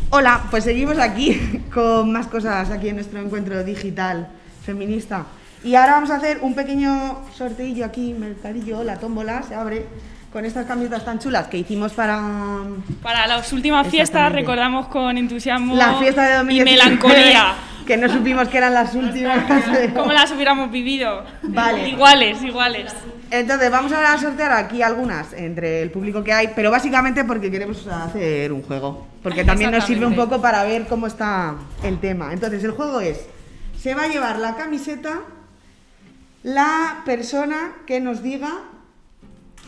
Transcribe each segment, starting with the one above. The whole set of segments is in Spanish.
Hola, pues seguimos aquí con más cosas aquí en nuestro encuentro digital feminista. Y ahora vamos a hacer un pequeño sorteillo aquí, mercadillo, la tómbola se abre con estas camisetas tan chulas que hicimos para las últimas fiestas, recordamos con entusiasmo la fiesta de 2019, y melancolía. Que no supimos que eran las últimas. ¿Cómo las hubiéramos vivido? Vale. Iguales. Entonces vamos a sortear aquí algunas entre el público que hay, pero básicamente porque queremos hacer un juego, porque también nos sirve un poco para ver cómo está el tema. Entonces el juego es, se va a llevar la camiseta la persona que nos diga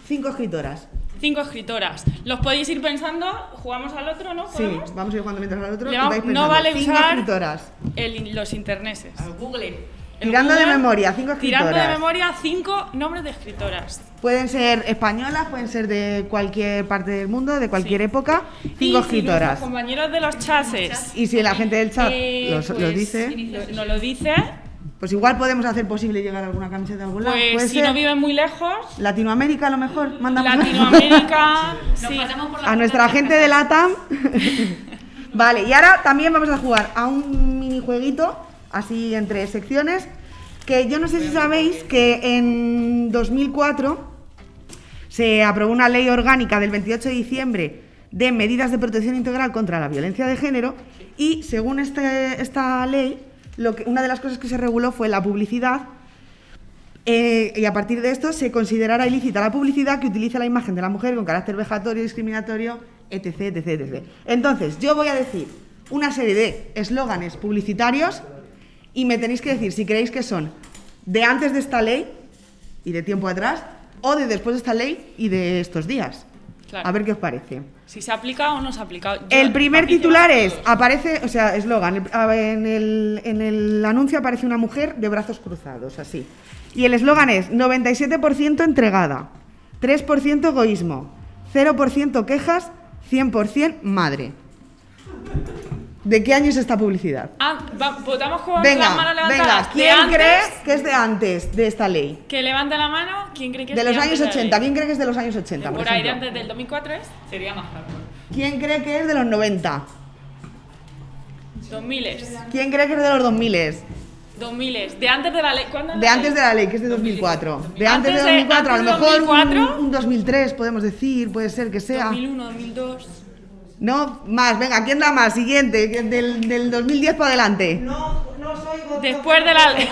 5 escritoras. 5 escritoras. Los podéis ir pensando, jugamos al otro, ¿no? ¿Podemos? Sí, vamos a ir jugando mientras al otro. No vale 5 usar escritoras. Los interneses. Google. Tirando de memoria, 5 escritoras. Tirando de memoria 5 nombres de escritoras. Pueden ser españolas, pueden ser de cualquier parte del mundo, de cualquier época. 5 escritoras. Si compañeros de los chases. Y si la gente del chat lo dice, pues igual podemos hacer posible llegar a alguna camiseta de algún lado. Pues si no viven muy lejos. Latinoamérica a lo mejor. Mandamos Latinoamérica. Sí. A nuestra gente de LATAM. Vale, y ahora también vamos a jugar a un minijueguito, así entre secciones, que yo no sé si sabéis que en 2004 se aprobó una ley orgánica del 28 de diciembre de medidas de protección integral contra la violencia de género y según esta ley, una de las cosas que se reguló fue la publicidad y a partir de esto se considerará ilícita la publicidad que utilice la imagen de la mujer con carácter vejatorio, discriminatorio, etc, etc, etc. Entonces, yo voy a decir una serie de eslóganes publicitarios y me tenéis que decir si creéis que son de antes de esta ley y de tiempo atrás o de después de esta ley y de estos días. Claro. A ver qué os parece. Si se aplica o no se aplica. El primer titular aparece, o sea, eslogan, en el anuncio aparece una mujer de brazos cruzados, así. Y el eslogan es 97% entregada, 3% egoísmo, 0% quejas, 100% madre. ¿De qué año es esta publicidad? Votamos con las manos levantadas. ¿Quién cree que es de antes de esta ley? Que levante la mano. ¿Quién cree que es de los años 80? ¿Quién cree que es de los años 80? Por ahí de antes del 2004 es. Sería más hardcore. ¿Quién cree que es de los 90? 2000. ¿Quién cree que es de los 2000? 2000. De antes de la ley. ¿Cuándo? De antes de la ley, que es de 2004. De antes de 2004, a lo mejor un 2003 podemos decir, puede ser que sea. 2001, 2002. No, más, venga, ¿quién da más? Siguiente, del 2010 para adelante. No soy después de la ley.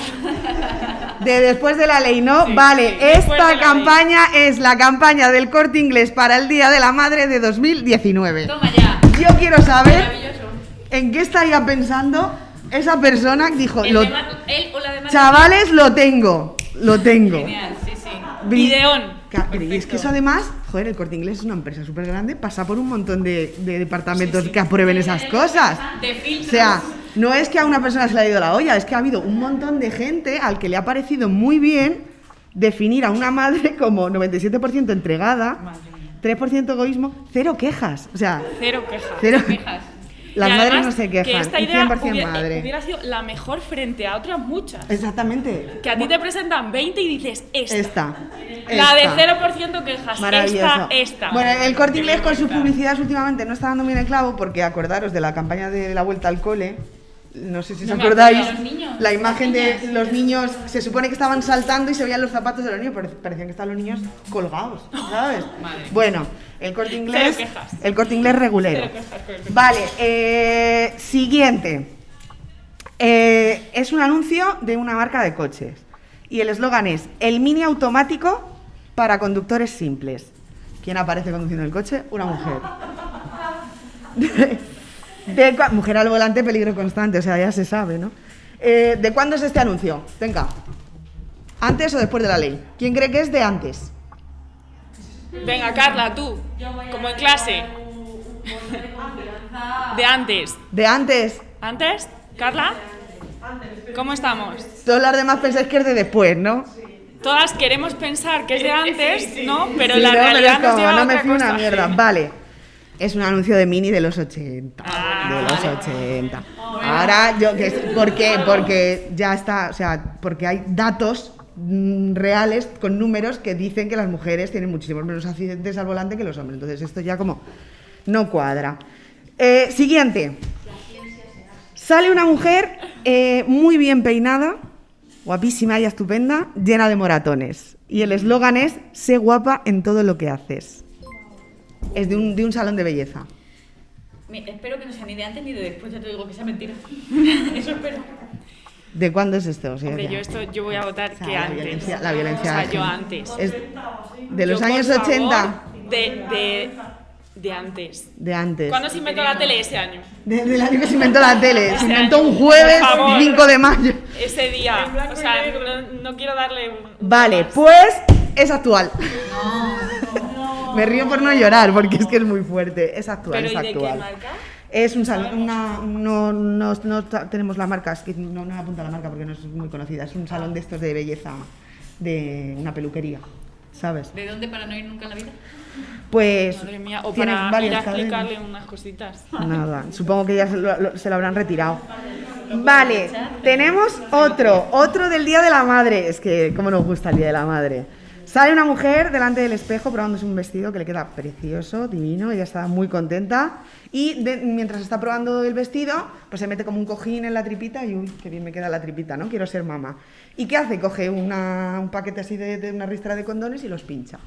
Después de la ley, ¿no? Sí, vale, sí, esta campaña es la campaña del Corte Inglés para el Día de la Madre de 2019. Toma ya. Yo quiero saber en qué estaría pensando esa persona que dijo, él o la de chavales, lo tengo. Genial, sí. Videón. Y es que eso además, joder, el Corte Inglés es una empresa súper grande, pasa por un montón de departamentos que aprueben esas cosas. O sea, no es que a una persona se le ha ido la olla, es que ha habido un montón de gente al que le ha parecido muy bien definir a una madre como 97% entregada, 3% egoísmo, 0 quejas. O sea, 0 quejas. 0 quejas. Las y madres no se quejan, que esta idea 100% madre. Hubiera sido la mejor frente a otras muchas. Exactamente. Que a ti te presentan 20 y dices esta. La de 0% quejas. Maravilloso. Esta. Bueno, el Corte Inglés con sus publicidades últimamente no está dando bien el clavo porque acordaros de la campaña de la vuelta al cole. No sé si os acordáis, la imagen de los niños, se supone que estaban saltando y se veían los zapatos de los niños, pero parecían que estaban los niños colgados, ¿sabes? Bueno, el Corte Inglés regulero. Vale, siguiente. Es un anuncio de una marca de coches y el eslogan es el mini automático para conductores simples. ¿Quién aparece conduciendo el coche? Una mujer. Mujer al volante, peligro constante, o sea, ya se sabe, ¿no? ¿De cuándo es este anuncio? Venga. ¿Antes o después de la ley? ¿Quién cree que es de antes? Venga, Carla, tú, como en clase. De antes. ¿De antes? ¿Antes? ¿Carla? ¿Cómo estamos? Todos los demás pensáis que es de después, ¿no? Todas queremos pensar que es de antes, ¿no? Pero la realidad nos lleva a otra cosa. Una mierda. Vale. Es un anuncio de Mini de los 80. De los 80. Ahora, ¿por qué? Porque ya está, o sea, porque hay datos reales con números que dicen que las mujeres tienen muchísimos menos accidentes al volante que los hombres. Entonces esto ya como no cuadra. Siguiente. Sale una mujer muy bien peinada, guapísima y estupenda, llena de moratones. Y el eslogan es: sé guapa en todo lo que haces. Es de un salón de belleza. Espero que no sea ni de antes ni de después, ya te digo que sea mentira. Eso espero. ¿De cuándo es esto? O sea, Hombre, yo voy a votar o sea, que la antes. violencia- la violencia O sea, de yo género. antes. Es de los Yo, años por favor, 80. De antes. De antes. ¿Cuándo se inventó la tele? Ese año. Del año que se inventó la tele. Se Ese inventó año, un jueves por favor. 5 de mayo. Ese día. O sea, no quiero darle un... Vale, más. pues es actual. Me río por no llorar porque es que es muy fuerte. Es actual, ¿Pero es y de actual. qué marca? Es un salón, no tenemos la marca, es que no me apunta la marca porque no es muy conocida. Es un salón de estos de belleza, de una peluquería, ¿sabes? ¿De dónde para no ir nunca en la vida? Pues Madre mía, o tiene para ir a varias cadenas. explicarle unas cositas. Nada, supongo que ya se lo habrán retirado. Vale, tenemos otro del Día de la Madre. Es que, cómo nos gusta el Día de la Madre. Sale una mujer delante del espejo probándose un vestido que le queda precioso, divino, ella está muy contenta. Y mientras está probando el vestido, pues se mete como un cojín en la tripita y uy, qué bien me queda la tripita, ¿no? Quiero ser mamá. ¿Y qué hace? Coge un paquete así de una ristra de condones y los pincha.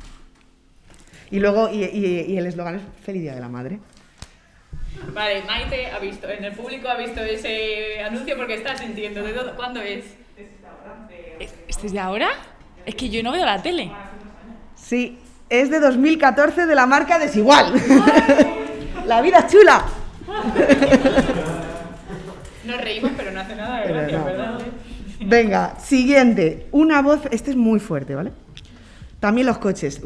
Y luego, y el eslogan es Feliz Día de la Madre. Vale, Maite ha visto, en el público ha visto ese anuncio porque está sintiendo. ¿Cuándo es? ¿Este es de ahora? Es que yo no veo la tele. Sí, es de 2014 de la marca Desigual. La vida es chula. Nos reímos, pero no hace nada de Pero gracia, no. ¿verdad? Venga, siguiente. Una voz, este es muy fuerte, ¿vale? También los coches.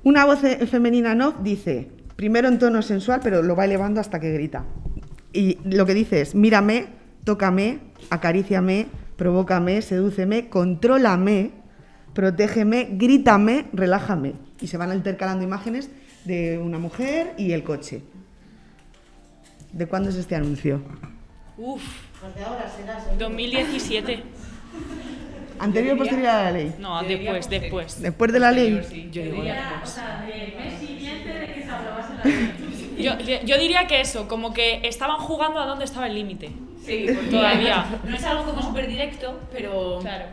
Una voz femenina en off dice, primero en tono sensual, pero lo va elevando hasta que grita. Y lo que dice es, mírame, tócame, acaríciame, provócame, sedúceme, contrólame, protégeme, grítame, relájame. Y se van intercalando imágenes de una mujer y el coche. ¿De cuándo es este anuncio? Uf. 2017. ¿Anterior o posterior a la ley? No, después. Después de la ley. Yo digo después. Yo diría que eso, como que estaban jugando a dónde estaba el límite. Sí, porque Todavía. no es algo como súper directo, pero... Claro.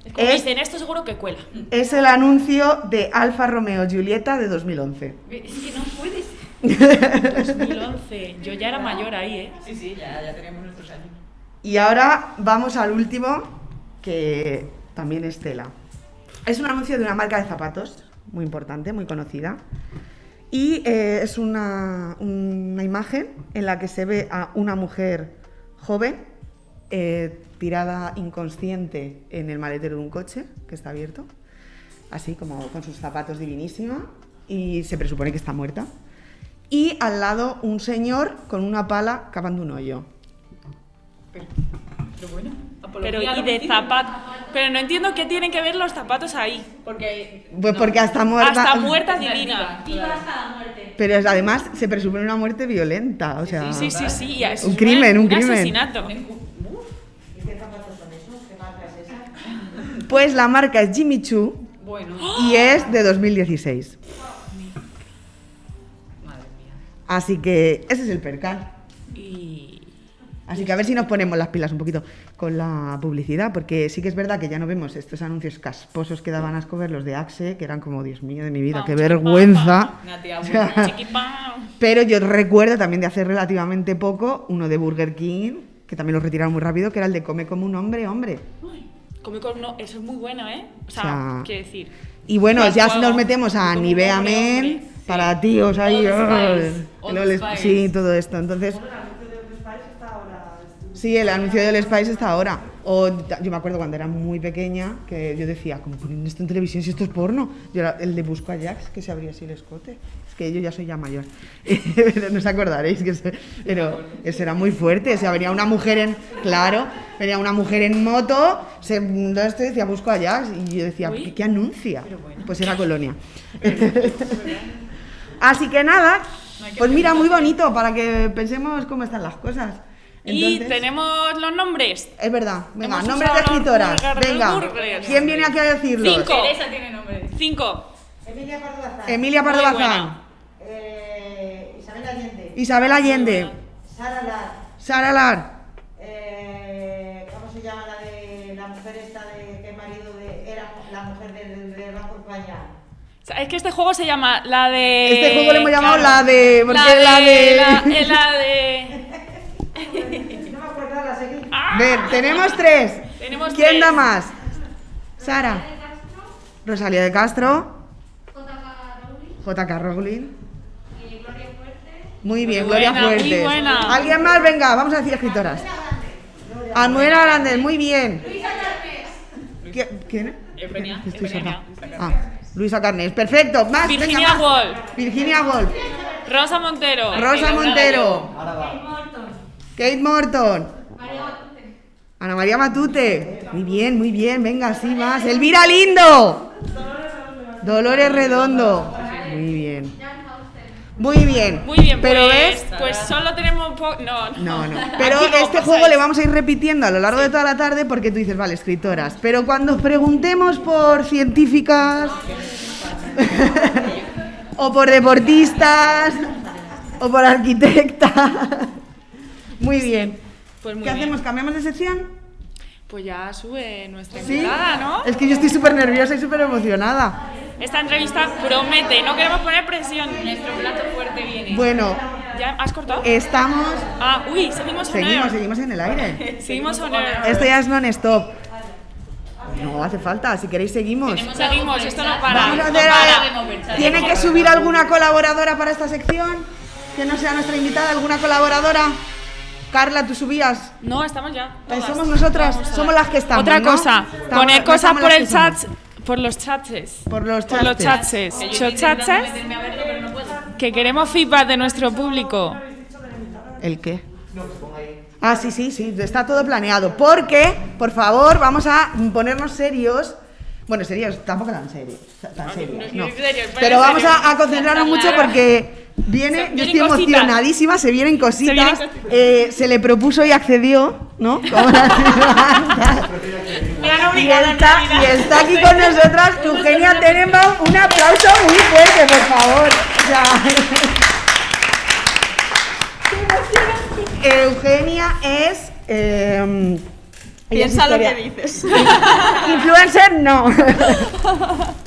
Es como dicen, esto seguro que cuela. Es el anuncio de Alfa Romeo Giulietta de 2011. Es que no puede ser. 2011. Yo ya era mayor ahí, ¿eh? Sí, ya teníamos nuestros años. Y ahora vamos al último, que también es tela. Es un anuncio de una marca de zapatos, muy importante, muy conocida. Y es una imagen en la que se ve a una mujer joven, tirada inconsciente en el maletero de un coche, que está abierto, así como con sus zapatos divinísima, y se presupone que está muerta. Y al lado un señor con una pala cavando un hoyo. Pero bueno, Pero apología y de al zapatos. Pero no entiendo qué tienen que ver los zapatos ahí. Porque... Pues porque hasta muerta. Hasta muerta es divina. Viva hasta la muerte. Pero además se presupone una muerte violenta, o sea. Sí. ya, eso Un es crimen, un un crimen. asesinato. Pues la marca es Jimmy Choo Bueno, y es de 2016. madre mía. Así que ese es el percal. Y... Así que a ver si nos ponemos las pilas un poquito con la publicidad, porque sí que es verdad que ya no vemos estos anuncios casposos que daban asco ver los de Axe, que eran como, Dios mío de mi vida, qué vergüenza. Una tía O sea, buena. Chiquipam. pero yo recuerdo también de hace relativamente poco uno de Burger King, que también lo retiraron muy rápido, que era el de come como un hombre, hombre. Come con no, eso es muy bueno, ¿eh? O sea, O sea, quiero decir. Y bueno, Más ya si guapo. nos metemos a Como Nivea hombre, Men, hombre. para tíos ahí, Old Spice. sí, todo esto. Entonces, sí, el anuncio del Spice está ahora. Yo me acuerdo cuando era muy pequeña que yo decía, ¿cómo ponen esto en televisión si esto es porno? Yo era el de Busco a Jax, que se abría así el escote. Es que yo ya soy ya mayor. Pero no os acordaréis, pero eso era muy fuerte. O sea, venía una mujer venía una mujer en moto, decía Busco a Jax, y yo decía, Uy. ¿qué anuncia? Pues era Colonia. Así que nada, pues mira, muy bonito para que pensemos cómo están las cosas. Y Entonces, tenemos los nombres. es verdad, venga, Hemos nombres de usado los escritoras. burgers, Venga, los burgers. ¿quién viene aquí a decirlos? 5. Teresa tiene nombre. 5. Emilia Pardo Muy Bazán. buena. Isabel Allende. Isabel Allende. Sara Lar. Sara Lar. ¿Cómo se llama la de la mujer esta de que el marido de era la mujer de Banco España? Es que este juego se llama la de... Este juego le hemos llamado claro, la de... Porque la de... No me acuerdo la seguí. Ver, tenemos 3. Tenemos ¿Quién 3. da más? Sara. Rosalía de Castro. J.K. Rowling. Muy bien, Muy Gloria buena, muy Fuertes. buena. ¿Alguien más? Venga, vamos a decir escritoras. Almudena Grandes, muy bien. ¿Quién? Eugenia. Estoy Eugenia. sorda. Luisa Carnés, perfecto. Más, Virginia venga, más. Woolf. Virginia Woolf. Rosa Montero. Rosa Montero. Kate Morton. Ana María Matute. Muy bien, venga, sí, más. Elvira Lindo. Dolores Redondo. Muy bien. Muy bien, Pero pues, ves, pues solo tenemos No. no. Pero Aquí no este pasáis. juego le vamos a ir repitiendo a lo largo de toda la tarde porque tú dices, vale, escritoras. Pero cuando os preguntemos por científicas o por deportistas o por arquitectas. Muy bien. Pues muy ¿Qué bien. hacemos? ¿Cambiamos de sección? Pues ya sube nuestra ¿Sí? invitada, ¿no? Es que yo estoy súper nerviosa y súper emocionada. Esta entrevista promete, no queremos poner presión. Nuestro plato fuerte viene. Bueno, ¿Ya has cortado? estamos... Seguimos on air. Seguimos en el aire. Seguimos on air. Esto ya es non-stop. No hace falta, si queréis seguimos. Seguimos, esto no para. Vamos a no hacer para. ¿Tiene que subir alguna colaboradora para esta sección? Que no sea nuestra invitada, alguna colaboradora. Carla, ¿tú subías? No, estamos ya. Somos nosotras, somos las que estamos. Otra ¿no? cosa, Estamos- poner no cosas estamos por las el que somos. chat. Por los chats. Por los Por los chats. chats. Que yo estoy intentando meterme a verlo, pero no puedo. Que queremos feedback de nuestro público. ¿El qué? Ah, sí, está todo planeado. Porque, por favor, vamos a ponernos serios. Bueno, serios, tampoco tan serios. Tan serios, no. serios, Pero vamos serios. a concentrarnos mucho porque viene, yo Vienen estoy cositas. emocionadísima, se vienen cositas. vienen cositas. Se le propuso y accedió, ¿no? Como la ciudadana. Me han Y obligado está, aquí con nosotras Eugenia Tenenbaum. Un aplauso muy fuerte, por favor. O sea, Eugenia es... Piensa lo que dices. Influencer, no.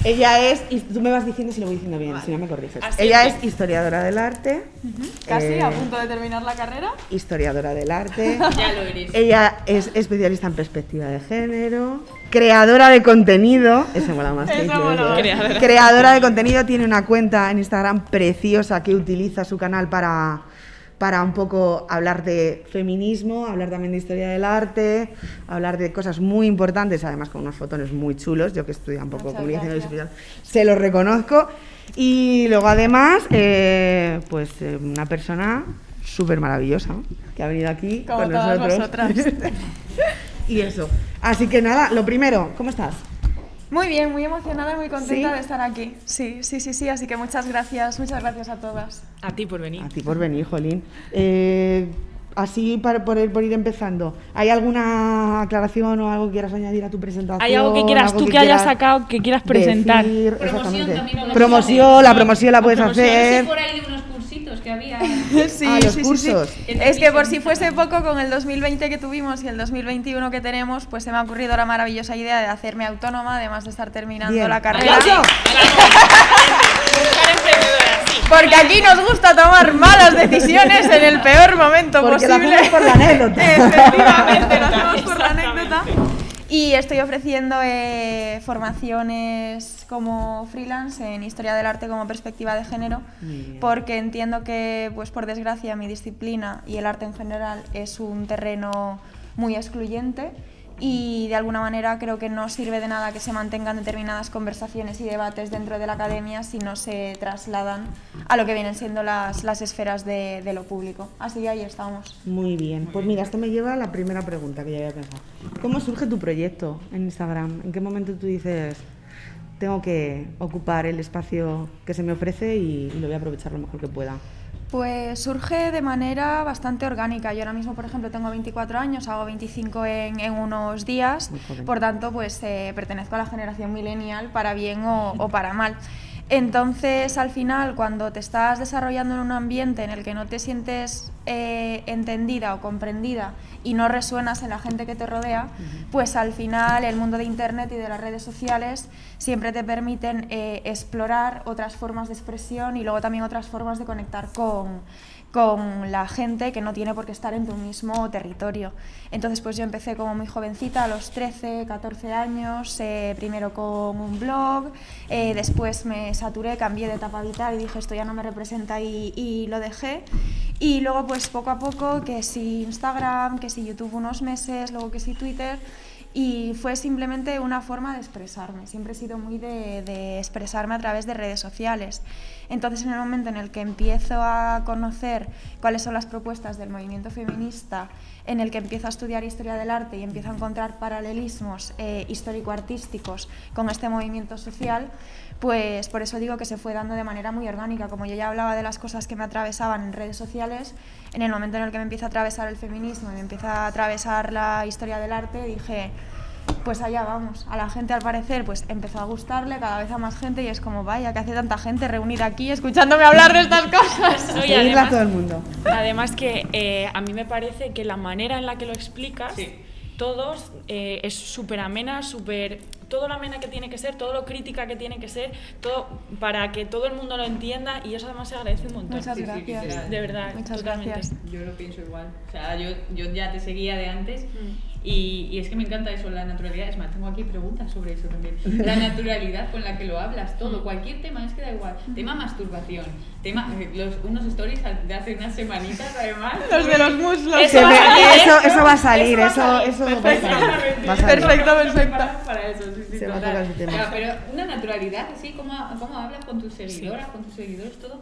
Ella es... y tú me vas diciendo si lo voy diciendo bien, si no me corriges. Así Ella es. es historiadora del arte. Casi a punto de terminar la carrera. Historiadora del arte. Ya lo eres. Ella es especialista en perspectiva de género, creadora de contenido, eso mola más que Eso mola. influencer. Creadora de contenido, tiene una cuenta en Instagram preciosa que utiliza su canal para un poco hablar de feminismo, hablar también de historia del arte, hablar de cosas muy importantes, además con unos fotones muy chulos, yo que estudio un poco comunicación audiovisual, se los reconozco. Y luego además, una persona súper maravillosa, ¿no? Que ha venido aquí Como con todas nosotros. vosotras. Y eso. Así que nada, lo primero, ¿cómo estás? Muy bien, muy emocionada y muy contenta ¿Sí? de estar aquí. Sí, así que muchas gracias a todas. A ti por venir. A ti por venir, Jolín. Así por ir empezando, ¿hay alguna aclaración o algo que quieras añadir a tu presentación? ¿Hay algo que quieras tú que hayas sacado que quieras presentar? decir? Promoción Exactamente. también, o Promoción, la promoción la puedes Promoción, hacer. por ahí de unos cursitos que había. Los cursos. Es que por si fuese poco, con el 2020 que tuvimos y el 2021 que tenemos, pues se me ha ocurrido la maravillosa idea de hacerme autónoma, además de estar terminando Bien. la carrera. ¡Aplauso! Mujer emprendedora, sí. Porque aquí nos gusta tomar malas decisiones en el peor momento Porque lo posible. hacemos por la anécdota. Efectivamente, lo hacemos por la Exactamente. anécdota. Y estoy ofreciendo formaciones como freelance en historia del arte como perspectiva de género, porque entiendo que, pues por desgracia, mi disciplina y el arte en general es un terreno muy excluyente y de alguna manera creo que no sirve de nada que se mantengan determinadas conversaciones y debates dentro de la academia si no se trasladan a lo que vienen siendo las esferas de lo público. Así que ahí estamos. Muy bien. Pues mira, esto me lleva a la primera pregunta que ya había pensado. ¿Cómo surge tu proyecto en Instagram? ¿En qué momento tú dices, tengo que ocupar el espacio que se me ofrece y lo voy a aprovechar lo mejor que pueda? Pues surge de manera bastante orgánica. Yo ahora mismo, por ejemplo, tengo 24 años, hago 25 en unos días, Muy joven. por tanto, pues pertenezco a la generación millennial, para bien o para mal. Entonces, al final, cuando te estás desarrollando en un ambiente en el que no te sientes entendida o comprendida y no resuenas en la gente que te rodea, pues al final el mundo de Internet y de las redes sociales siempre te permiten explorar otras formas de expresión y luego también otras formas de conectar con la gente que no tiene por qué estar en tu mismo territorio. Entonces pues yo empecé como muy jovencita, a los 13, 14 años, primero con un blog, después me saturé, cambié de etapa vital y dije esto ya no me representa y lo dejé. Y luego pues poco a poco, que si Instagram, que si YouTube unos meses, luego que si Twitter, y fue simplemente una forma de expresarme. Siempre he sido muy de expresarme a través de redes sociales. Entonces, en el momento en el que empiezo a conocer cuáles son las propuestas del movimiento feminista, en el que empiezo a estudiar historia del arte y empiezo a encontrar paralelismos histórico-artísticos con este movimiento social, pues por eso digo que se fue dando de manera muy orgánica. Como yo ya hablaba de las cosas que me atravesaban en redes sociales, en el momento en el que me empieza a atravesar el feminismo y me empieza a atravesar la historia del arte, dije, pues allá vamos. A la gente, al parecer, pues empezó a gustarle cada vez a más gente y es como, vaya, que hace tanta gente reunida aquí escuchándome hablar de estas cosas. No, y Seguirla a además, todo el mundo. además que a mí me parece que la manera en la que lo explicas, todos, es súper amena, todo lo amena que tiene que ser, todo lo crítica que tiene que ser, todo para que todo el mundo lo entienda, y eso además se agradece un montón. Muchas gracias. De verdad, Muchas totalmente. gracias. Yo lo pienso igual. O sea, yo ya te seguía de antes y es que me encanta eso, la naturalidad. Es más, tengo aquí preguntas sobre eso también. La naturalidad con la que lo hablas, todo, cualquier tema, es que da igual. Tema masturbación, tema, unos stories de hace unas semanitas además. Los de los muslos. Eso va a salir, Eso va a salir, eso va a eso salir. va a salir. Va a salir. Perfecto. Para eso, sí, Se va a total. tocar ese tema. Claro, pero una naturalidad así, ¿cómo hablas con tus seguidoras, con tus seguidores, todo?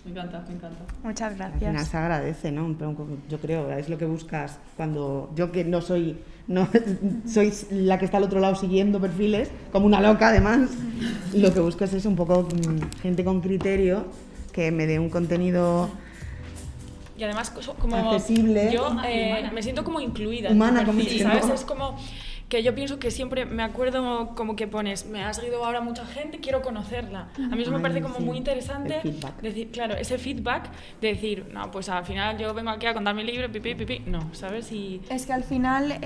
Me encanta, me encanta. Muchas Al final gracias. se agradece, ¿no? Pero yo creo, es lo que buscas cuando yo, que no soy la que está al otro lado siguiendo perfiles, como una loca además, lo que buscas es un poco gente con criterio que me dé un contenido Y además como accesible, yo humana. me siento como incluida Humana, en tu como perfil, diciendo. ¿sabes? Es como que yo pienso que siempre me acuerdo como que pones, me ha seguido ahora mucha gente, quiero conocerla. A mí eso me Ay, parece como sí, muy interesante, el feedback. decir, claro, ese feedback de decir, no, pues al final yo vengo aquí a contar mi libro, no, ¿sabes? Y Es que al final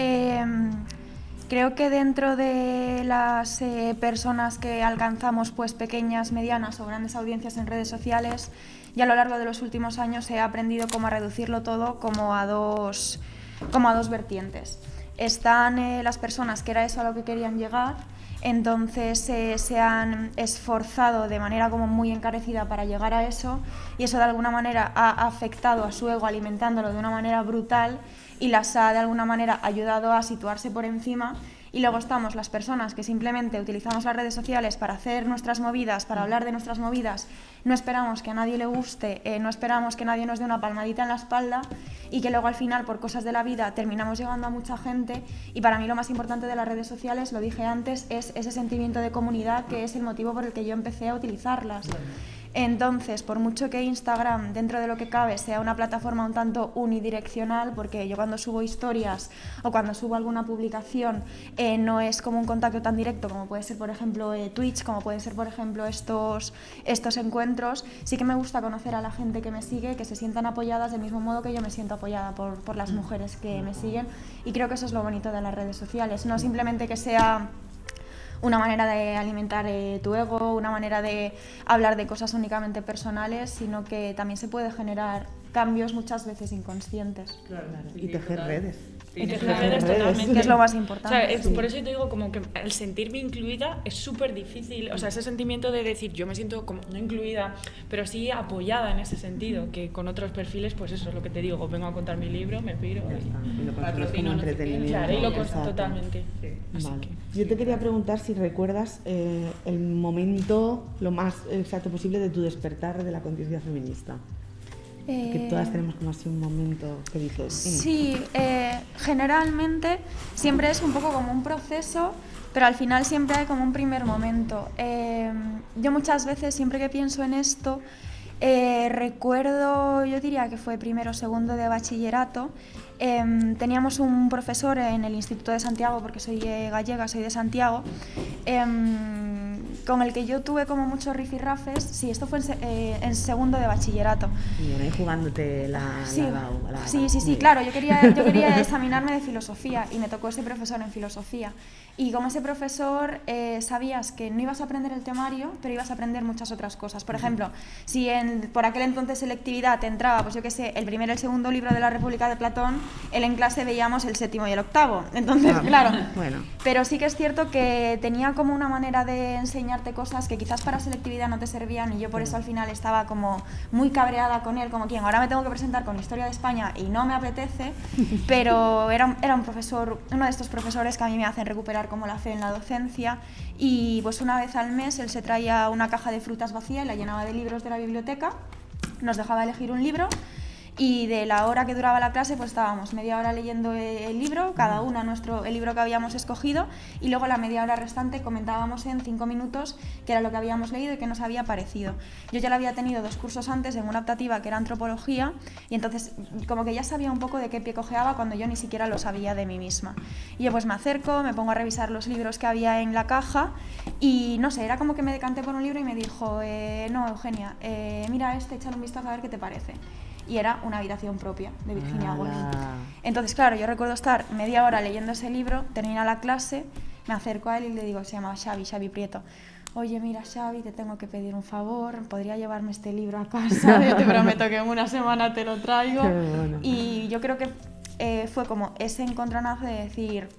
creo que dentro de las personas que alcanzamos pues pequeñas, medianas o grandes audiencias en redes sociales, y a lo largo de los últimos años he aprendido cómo a reducirlo todo como a dos vertientes. Están las personas que era eso a lo que querían llegar, entonces se han esforzado de manera como muy encarecida para llegar a eso, y eso de alguna manera ha afectado a su ego, alimentándolo de una manera brutal, y las ha de alguna manera ayudado a situarse por encima. Y luego estamos las personas que simplemente utilizamos las redes sociales para hacer nuestras movidas, para hablar de nuestras movidas, no esperamos que a nadie le guste, no esperamos que nadie nos dé una palmadita en la espalda, y que luego al final, por cosas de la vida, terminamos llegando a mucha gente. Y para mí lo más importante de las redes sociales, lo dije antes, es ese sentimiento de comunidad, que es el motivo por el que yo empecé a utilizarlas. Entonces, por mucho que Instagram, dentro de lo que cabe, sea una plataforma un tanto unidireccional, porque yo cuando subo historias o cuando subo alguna publicación no es como un contacto tan directo como puede ser, por ejemplo, Twitch, como puede ser, por ejemplo, estos encuentros, sí que me gusta conocer a la gente que me sigue, que se sientan apoyadas del mismo modo que yo me siento apoyada por las mujeres que me siguen, y creo que eso es lo bonito de las redes sociales, no simplemente que sea una manera de alimentar tu ego, una manera de hablar de cosas únicamente personales, sino que también se puede generar cambios muchas veces inconscientes. Claro, y tejer redes. y te redes totalmente. Que es lo más O importante. sea, por eso te digo como que el sentirme incluida es súper difícil, o sea, ese sentimiento de decir yo me siento como no incluida, pero sí apoyada en ese sentido, que con otros perfiles, pues eso es lo que te digo, vengo a contar mi libro, me piro Y lo consumes Patrocino, como no sé qué. entretenimiento. claro, y lo Exacto. totalmente. Así Vale. que Yo te quería preguntar si recuerdas el momento lo más exacto posible de tu despertar de la conciencia feminista. Que todas tenemos como así un momento que dices... Sí, generalmente siempre es un poco como un proceso, pero al final siempre hay como un primer momento. Yo muchas veces, siempre que pienso en esto, recuerdo, yo diría que fue primero o segundo de bachillerato, teníamos un profesor en el Instituto de Santiago, porque soy gallega, soy de Santiago, con el que yo tuve como muchos rifirrafes, sí, esto fue en segundo de bachillerato. Bien, ahí jugándote Sí, la sí, claro, yo quería examinarme de filosofía y me tocó ese profesor en filosofía. Y como ese profesor sabías que no ibas a aprender el temario, pero ibas a aprender muchas otras cosas. Por ejemplo, si por aquel entonces selectividad te entraba, pues yo qué sé, el primer y el segundo libro de la República de Platón, él en clase veíamos el séptimo y el octavo. Entonces, claro. Bueno. Pero sí que es cierto que tenía como una manera de enseñarte cosas que quizás para selectividad no te servían y yo por eso al final estaba como muy cabreada con él, como quien ahora me tengo que presentar con Historia de España y no me apetece, pero era un profesor, uno de estos profesores que a mí me hacen recuperar como la fe en la docencia y pues una vez al mes él se traía una caja de frutas vacía y la llenaba de libros de la biblioteca, nos dejaba elegir un libro y de la hora que duraba la clase pues estábamos media hora leyendo el libro, cada una el libro que habíamos escogido y luego la media hora restante comentábamos en 5 minutos qué era lo que habíamos leído y qué nos había parecido. Yo ya lo había tenido 2 cursos antes en una optativa que era antropología y entonces como que ya sabía un poco de qué pie cojeaba cuando yo ni siquiera lo sabía de mí misma. Y yo pues me acerco, me pongo a revisar los libros que había en la caja y no sé, era como que me decanté por un libro y me dijo no Eugenia, mira échale un vistazo a ver qué te parece. Y era Una habitación propia, de Virginia Woolf. Entonces, claro, yo recuerdo estar media hora leyendo ese libro, termina la clase, me acerco a él y le digo, se llama Xavi Prieto. Oye, mira, Xavi, te tengo que pedir un favor, ¿podría llevarme este libro a casa? Yo te prometo que en una semana te lo traigo. Bueno. Y yo creo que fue como ese encontronazo de decir...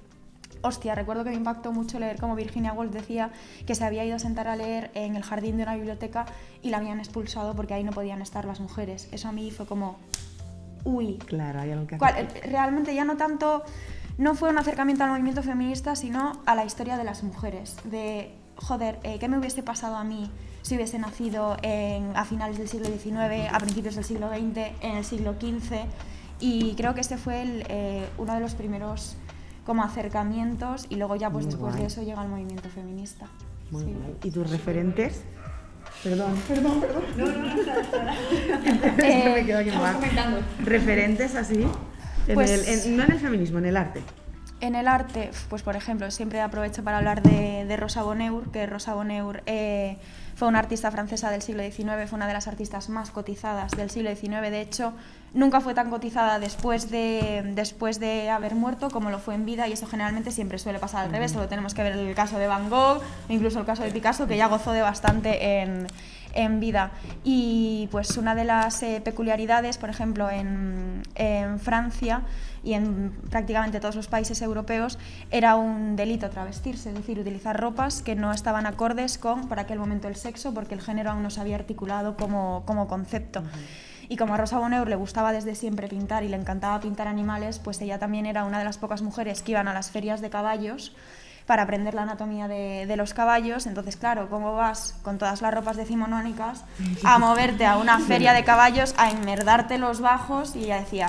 Hostia, recuerdo que me impactó mucho leer como Virginia Woolf decía que se había ido a sentar a leer en el jardín de una biblioteca y la habían expulsado porque ahí no podían estar las mujeres. Eso a mí fue como... Uy. Claro, hay algo que hacer. Realmente ya no fue un acercamiento al movimiento feminista, sino a la historia de las mujeres. De, joder, ¿qué me hubiese pasado a mí si hubiese nacido a finales del siglo XIX, a principios del siglo XX, en el siglo XV? Y creo que este fue uno de los primeros... como acercamientos y luego ya pues Muy después guay. de eso llega el movimiento feminista. Muy Sí. guay. ¿Y tus referentes? Perdón. No, Me quedo aquí estamos mal. comentando. ¿Referentes así? Pues- No en el feminismo, en el arte. En el arte, pues por ejemplo, siempre aprovecho para hablar de Rosa Bonheur, que Rosa Bonheur fue una artista francesa del siglo XIX, fue una de las artistas más cotizadas del siglo XIX. De hecho, nunca fue tan cotizada después de haber muerto como lo fue en vida, y eso generalmente siempre suele pasar al revés. Solo tenemos que ver el caso de Van Gogh o incluso el caso de Picasso, que ya gozó de bastante en vida. Y pues una de las peculiaridades, por ejemplo, en Francia y en prácticamente todos los países europeos, era un delito travestirse, es decir, utilizar ropas que no estaban acordes con, por aquel momento, el sexo, porque el género aún no se había articulado como concepto. Y como a Rosa Bonheur le gustaba desde siempre pintar y le encantaba pintar animales, pues ella también era una de las pocas mujeres que iban a las ferias de caballos para aprender la anatomía de los caballos. Entonces, claro, ¿cómo vas con todas las ropas decimonónicas a moverte a una feria de caballos, a enmerdarte los bajos? Y ella decía,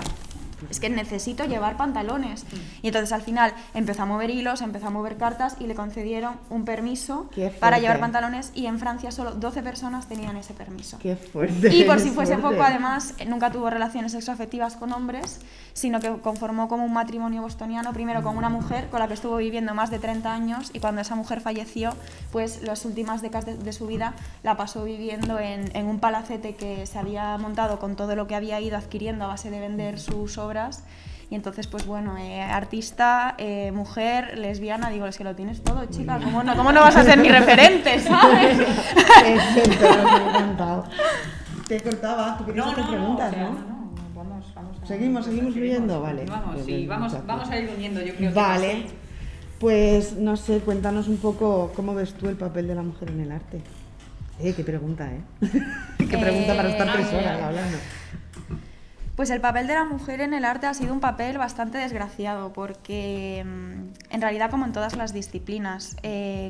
es que necesito llevar pantalones. Y entonces al final empezó a mover hilos, empezó a mover cartas y le concedieron un permiso para llevar pantalones, y en Francia solo 12 personas tenían ese permiso. Qué fuerte. Y por si fuese fuerte. poco, además, nunca tuvo relaciones sexoafectivas con hombres, sino que conformó como un matrimonio bostoniano, primero con una mujer con la que estuvo viviendo más de 30 años, y cuando esa mujer falleció, pues las últimas décadas de su vida la pasó viviendo en un palacete que se había montado con todo lo que había ido adquiriendo a base de vender sus obras. Y entonces, pues bueno, artista, mujer, lesbiana, digo, es que lo tienes todo, chica, ¿cómo no vas a ser mi referente, sabes? Es cierto, me he encantado. Te cortaba, tú querías hacer preguntas, o sea, ¿no? Vamos a... Seguimos fluyendo, vale. Vamos, Pues sí, venga, vamos muchas a ir uniendo, yo creo. Vale, pues no sé, cuéntanos un poco cómo ves tú el papel de la mujer en el arte. Qué pregunta, Qué pregunta para estar 3 horas hablando. Pues el papel de la mujer en el arte ha sido un papel bastante desgraciado, porque en realidad, como en todas las disciplinas,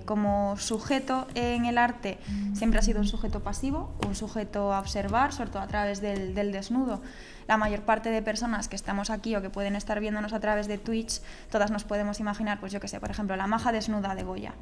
como sujeto en el arte siempre ha sido un sujeto pasivo, un sujeto a observar, sobre todo a través del desnudo. La mayor parte de personas que estamos aquí o que pueden estar viéndonos a través de Twitch, todas nos podemos imaginar, pues yo qué sé, por ejemplo, la maja desnuda de Goya.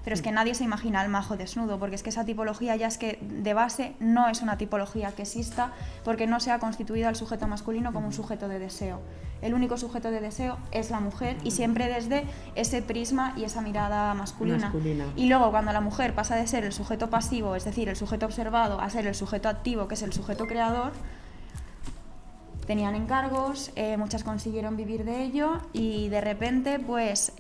pero es que nadie se imagina al majo desnudo, porque es que esa tipología ya es que de base no es una tipología que exista, porque no se ha constituido al sujeto masculino como un sujeto de deseo. El único sujeto de deseo es la mujer y siempre desde ese prisma y esa mirada masculina. Y luego cuando la mujer pasa de ser el sujeto pasivo, es decir, el sujeto observado, a ser el sujeto activo, que es el sujeto creador, tenían encargos, muchas consiguieron vivir de ello y de repente, pues,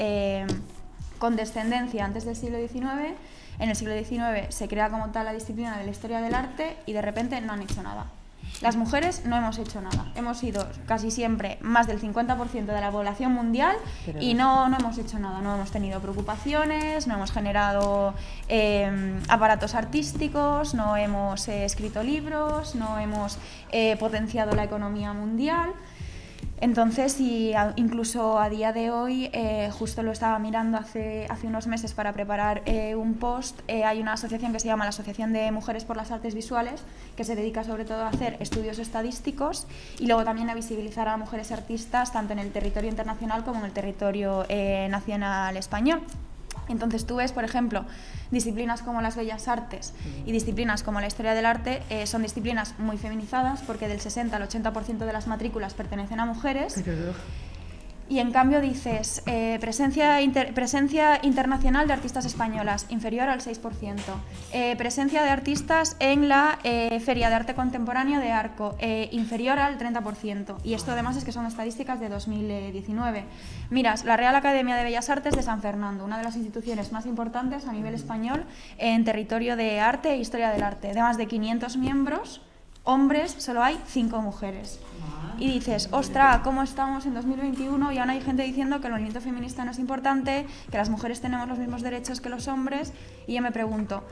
con descendencia antes del siglo XIX, en el siglo XIX se crea como tal la disciplina de la historia del arte y de repente no han hecho nada. Las mujeres no hemos hecho nada, hemos sido casi siempre más del 50% de la población mundial y no hemos hecho nada, no hemos tenido preocupaciones, no hemos generado aparatos artísticos, no hemos escrito libros, no hemos potenciado la economía mundial. Entonces, incluso a día de hoy, justo lo estaba mirando hace unos meses para preparar un post, hay una asociación que se llama la Asociación de Mujeres por las Artes Visuales, que se dedica sobre todo a hacer estudios estadísticos y luego también a visibilizar a mujeres artistas tanto en el territorio internacional como en el territorio nacional español. Entonces tú ves, por ejemplo, disciplinas como las bellas artes y disciplinas como la historia del arte son disciplinas muy feminizadas porque del 60 al 80% de las matrículas pertenecen a mujeres. Y en cambio dices, presencia internacional de artistas españolas, inferior al 6%. Presencia de artistas en la Feria de Arte Contemporáneo de Arco, inferior al 30%. Y esto además es que son estadísticas de 2019. Miras, la Real Academia de Bellas Artes de San Fernando, una de las instituciones más importantes a nivel español en territorio de arte e historia del arte. De más de 500 miembros, hombres, solo hay 5 mujeres. Y dices, ostra, ¿cómo estamos en 2021? Y aún hay gente diciendo que el movimiento feminista no es importante, que las mujeres tenemos los mismos derechos que los hombres. Y yo me pregunto,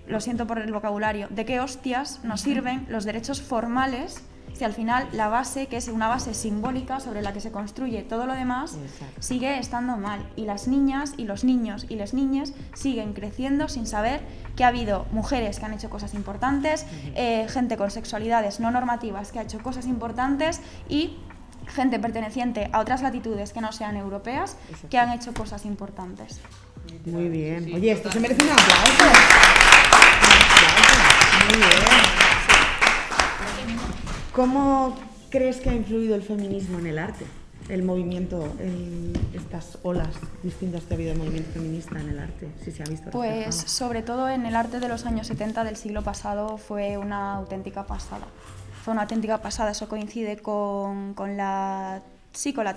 lo siento por el vocabulario, ¿de qué hostias nos sirven los derechos formales si al final la base, que es una base simbólica sobre la que se construye todo lo demás, sigue estando mal? Y las niñas y los niños y las niñas siguen creciendo sin saber que ha habido mujeres que han hecho cosas importantes, gente con sexualidades no normativas que ha hecho cosas importantes y gente perteneciente a otras latitudes que no sean europeas que han hecho cosas importantes. Muy bien. Oye, esto se merece un aplauso. Muy bien. ¿Cómo crees que ha influido el feminismo en el arte? El movimiento, estas olas distintas que ha habido del movimiento feminista en el arte, si se ha visto reflejado. Pues sobre todo en el arte de los años 70 del siglo pasado fue una auténtica pasada. Fue una auténtica pasada, eso coincide con la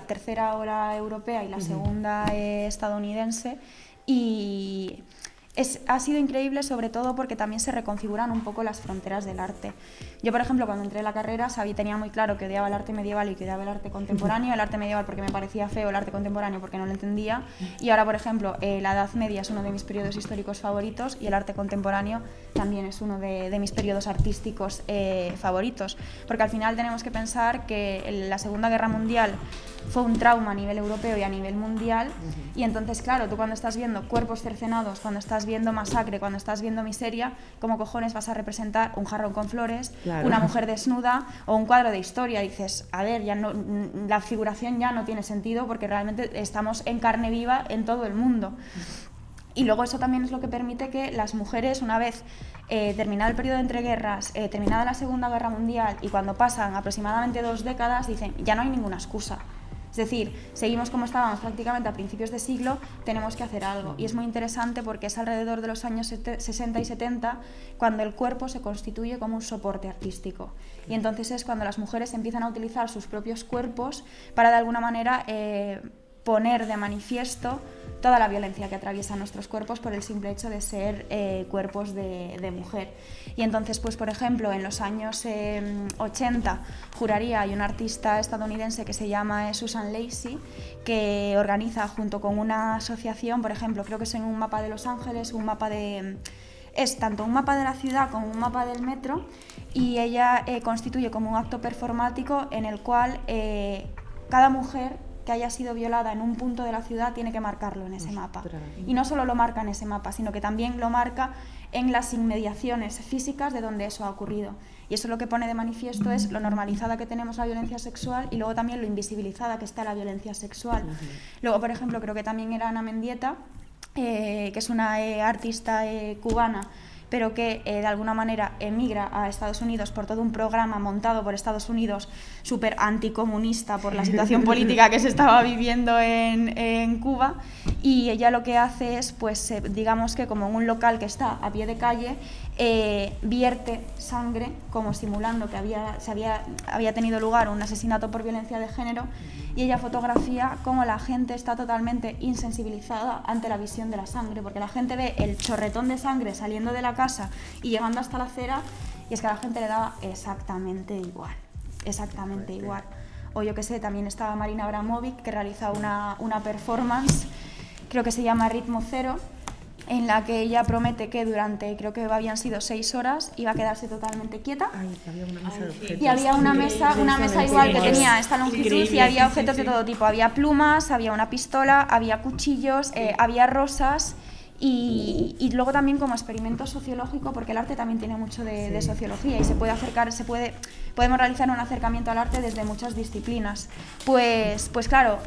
tercera ola europea y la segunda estadounidense, y ha sido increíble sobre todo porque también se reconfiguran un poco las fronteras del arte. Yo, por ejemplo, cuando entré en la carrera tenía muy claro que odiaba el arte medieval y que odiaba el arte contemporáneo, el arte medieval porque me parecía feo, el arte contemporáneo porque no lo entendía, y ahora, por ejemplo, la Edad Media es uno de mis periodos históricos favoritos y el arte contemporáneo también es uno de mis periodos artísticos favoritos, porque al final tenemos que pensar que la Segunda Guerra Mundial fue un trauma a nivel europeo y a nivel mundial, y entonces, claro, tú cuando estás viendo cuerpos cercenados, cuando estás viendo masacre, cuando estás viendo miseria, ¿cómo cojones vas a representar un jarrón con flores, una mujer desnuda o un cuadro de historia? Dices, a ver, ya no, la figuración ya no tiene sentido porque realmente estamos en carne viva en todo el mundo. Y luego eso también es lo que permite que las mujeres, una vez terminado el periodo de entreguerras, terminada la Segunda Guerra Mundial y cuando pasan aproximadamente 2 décadas, dicen, ya no hay ninguna excusa. Es decir, seguimos como estábamos prácticamente a principios de siglo, tenemos que hacer algo. Y es muy interesante porque es alrededor de los años 60 y 70 cuando el cuerpo se constituye como un soporte artístico. Y entonces es cuando las mujeres empiezan a utilizar sus propios cuerpos para de alguna manera poner de manifiesto toda la violencia que atraviesa nuestros cuerpos por el simple hecho de ser cuerpos de mujer. Y entonces, pues por ejemplo, en los años 80, juraría, hay una artista estadounidense que se llama Susan Lacy, que organiza junto con una asociación, por ejemplo, creo que es en un mapa de Los Ángeles, es tanto un mapa de la ciudad como un mapa del metro, y ella constituye como un acto performático en el cual cada mujer que haya sido violada en un punto de la ciudad tiene que marcarlo en ese mapa. Y no solo lo marca en ese mapa, sino que también lo marca en las inmediaciones físicas de donde eso ha ocurrido. Y eso lo que pone de manifiesto es lo normalizada que tenemos la violencia sexual y luego también lo invisibilizada que está la violencia sexual. Luego, por ejemplo, creo que también era Ana Mendieta, que es una artista cubana, pero que de alguna manera emigra a Estados Unidos por todo un programa montado por Estados Unidos súper anticomunista por la situación política que se estaba viviendo en Cuba, y ella lo que hace es, pues digamos que como en un local que está a pie de calle, vierte sangre como simulando que había tenido lugar un asesinato por violencia de género, y ella fotografía cómo la gente está totalmente insensibilizada ante la visión de la sangre, porque la gente ve el chorretón de sangre saliendo de la casa y llegando hasta la acera, y es que a la gente le daba exactamente igual. O yo que sé, también estaba Marina Abramovic, que realiza una performance, creo que se llama Ritmo Cero, en la que ella promete que durante, creo que habían sido 6 horas, iba a quedarse totalmente quieta. Había una mesa de objetos. Y había una mesa igual que tenía esta longitud, y había objetos de todo tipo. Había plumas, había una pistola, había cuchillos, había rosas. Y luego también como experimento sociológico, porque el arte también tiene mucho de sociología, y se puede acercar, podemos realizar un acercamiento al arte desde muchas disciplinas. Pues claro,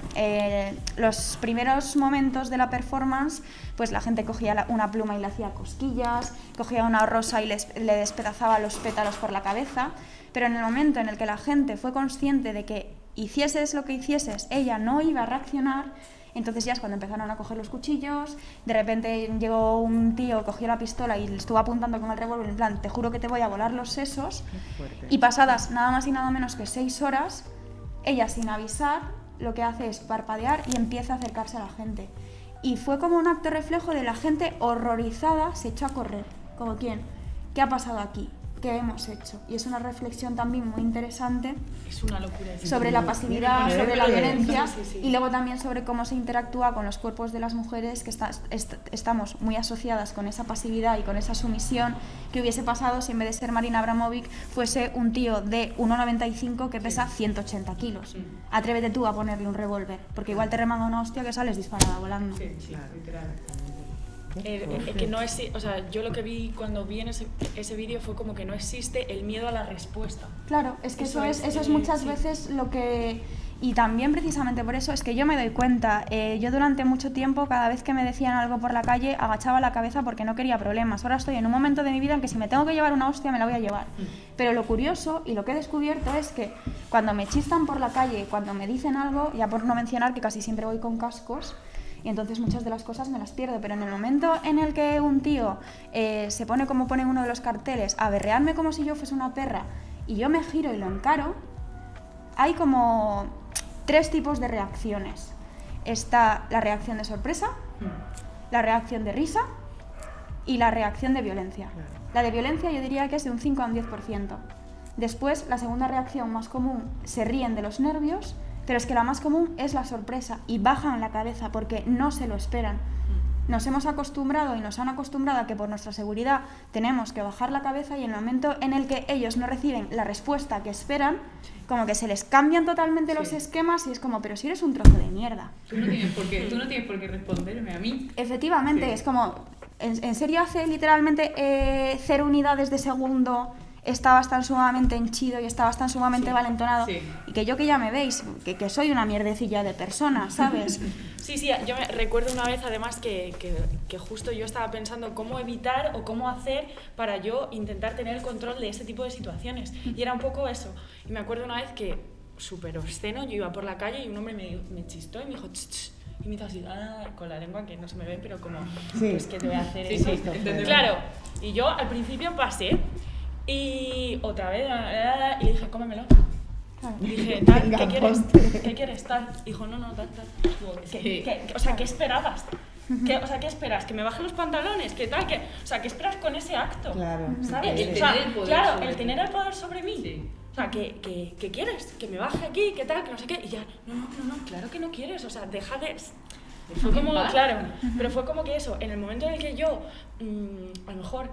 los primeros momentos de la performance, pues la gente cogía una pluma y le hacía cosquillas, cogía una rosa y le despedazaba los pétalos por la cabeza, pero en el momento en el que la gente fue consciente de que hicieses lo que hicieses, ella no iba a reaccionar. Entonces ya es cuando empezaron a coger los cuchillos, de repente llegó un tío, cogió la pistola y le estuvo apuntando con el revólver, en plan, te juro que te voy a volar los sesos. Y pasadas nada más y nada menos que 6 horas, ella sin avisar lo que hace es parpadear y empieza a acercarse a la gente. Y fue como un acto reflejo de la gente horrorizada, se echó a correr, como quien, ¿qué ha pasado aquí? ¿Qué hemos hecho? Y es una reflexión también muy interesante. Es una locura. Sobre la pasividad, sobre la violencia, y luego también sobre cómo se interactúa con los cuerpos de las mujeres, que estamos muy asociadas con esa pasividad y con esa sumisión. Que hubiese pasado si en vez de ser Marina Abramovic fuese un tío de 1,95 que pesa 180 kilos. Atrévete tú a ponerle un revólver, porque igual te remanga una hostia que sales disparada volando. Sí, literal. Que no es, o sea, yo lo que vi cuando vi en ese vídeo fue como que no existe el miedo a la respuesta. Claro, es que eso es muchas veces lo que... Y también precisamente por eso es que yo me doy cuenta, yo durante mucho tiempo, cada vez que me decían algo por la calle, agachaba la cabeza porque no quería problemas. Ahora estoy en un momento de mi vida en que si me tengo que llevar una hostia, me la voy a llevar. Pero lo curioso y lo que he descubierto es que cuando me chistan por la calle, cuando me dicen algo, ya por no mencionar que casi siempre voy con cascos, y entonces muchas de las cosas me las pierdo, pero en el momento en el que un tío se pone, como pone en uno de los carteles, a berrearme como si yo fuese una perra, y yo me giro y lo encaro, hay como 3 tipos de reacciones. Está la reacción de sorpresa, la reacción de risa y la reacción de violencia. La de violencia yo diría que es de un 5 a un 10%. Después, la segunda reacción más común, se ríen de los nervios, pero es que la más común es la sorpresa, y bajan la cabeza porque no se lo esperan. Nos hemos acostumbrado y nos han acostumbrado a que por nuestra seguridad tenemos que bajar la cabeza, y en el momento en el que ellos no reciben la respuesta que esperan, como que se les cambian totalmente los esquemas, y es como, pero si eres un trozo de mierda. Tú no tienes por qué responderme a mí. Efectivamente, es como, ¿en serio hace literalmente 0 unidades de segundo estabas tan sumamente henchido y estabas tan sumamente valentonado? Y que yo, que ya me veis, que soy una mierdecilla de persona, ¿sabes? Sí, yo me recuerdo una vez además que justo yo estaba pensando cómo evitar o cómo hacer para yo intentar tener el control de ese tipo de situaciones, y era un poco eso. Y me acuerdo una vez que, súper obsceno, yo iba por la calle y un hombre me chistó y me dijo ch, ch, y me hizo así, con la lengua, que no se me ve, pero como, pues que te voy a hacer eso. Claro, y yo al principio pasé, y otra vez, y le dije, cómemelo. Y dije, tal, ¿qué quieres? ¿Qué quieres? Tal. Y dijo, no, tal. Digo, o sea, ¿qué esperabas? ¿Qué esperas? ¿Que me baje los pantalones? ¿Qué tal? O sea, ¿qué esperas con ese acto? Claro. ¿Sabes? El tener el poder sobre el tener el poder sobre mí. Sí. O sea, ¿qué quieres? ¿Que me baje aquí? ¿Qué tal? Que no sé qué. Y ya, no, claro que no quieres. O sea, deja de... Fue como, claro, pero fue como que eso, en el momento en el que yo, a lo mejor,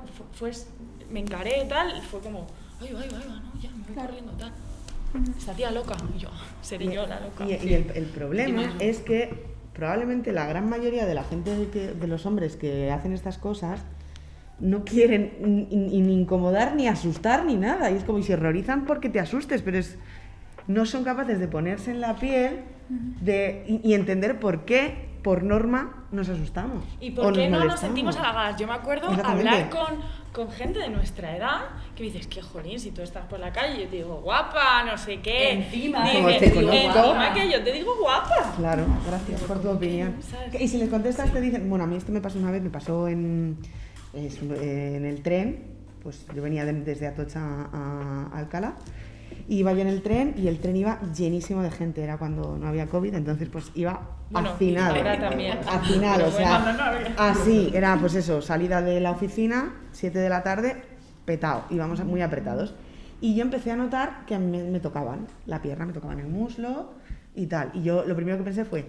me encaré tal, fue como, ay, va, no, ya, me voy corriendo tal. Esta tía loca, y yo, seré yo la loca. Y el problema es que probablemente la gran mayoría de la gente, de los hombres que hacen estas cosas, no quieren ni incomodar, ni asustar, ni nada. Y es como, y se horrorizan porque te asustes, pero no son capaces de ponerse en la piel y entender por qué por norma, nos asustamos. ¿Y o por qué no nos molestamos. sentimos halagadas? Yo me acuerdo Exactamente. hablar con gente de nuestra edad que me dices, que jolín, si tú estás por la calle, yo te digo, guapa, no sé qué. Encima. Como te conozco. Encima que yo te digo guapa. Claro, gracias por tu opinión. ¿Sabes? Y si les contestas te dicen, bueno, a mí esto me pasó una vez, me pasó en el tren, pues yo venía desde Atocha a Alcalá, y iba yo en el tren y el tren iba llenísimo de gente, era cuando no había COVID, entonces pues iba hacinado. Era también. Hacinado, Pero o sea, bueno, así, era pues eso, salida de la oficina, 7 de la tarde, petado, íbamos muy apretados. Y yo empecé a notar que a mí me tocaban la pierna, me tocaban el muslo y tal. Y yo lo primero que pensé fue,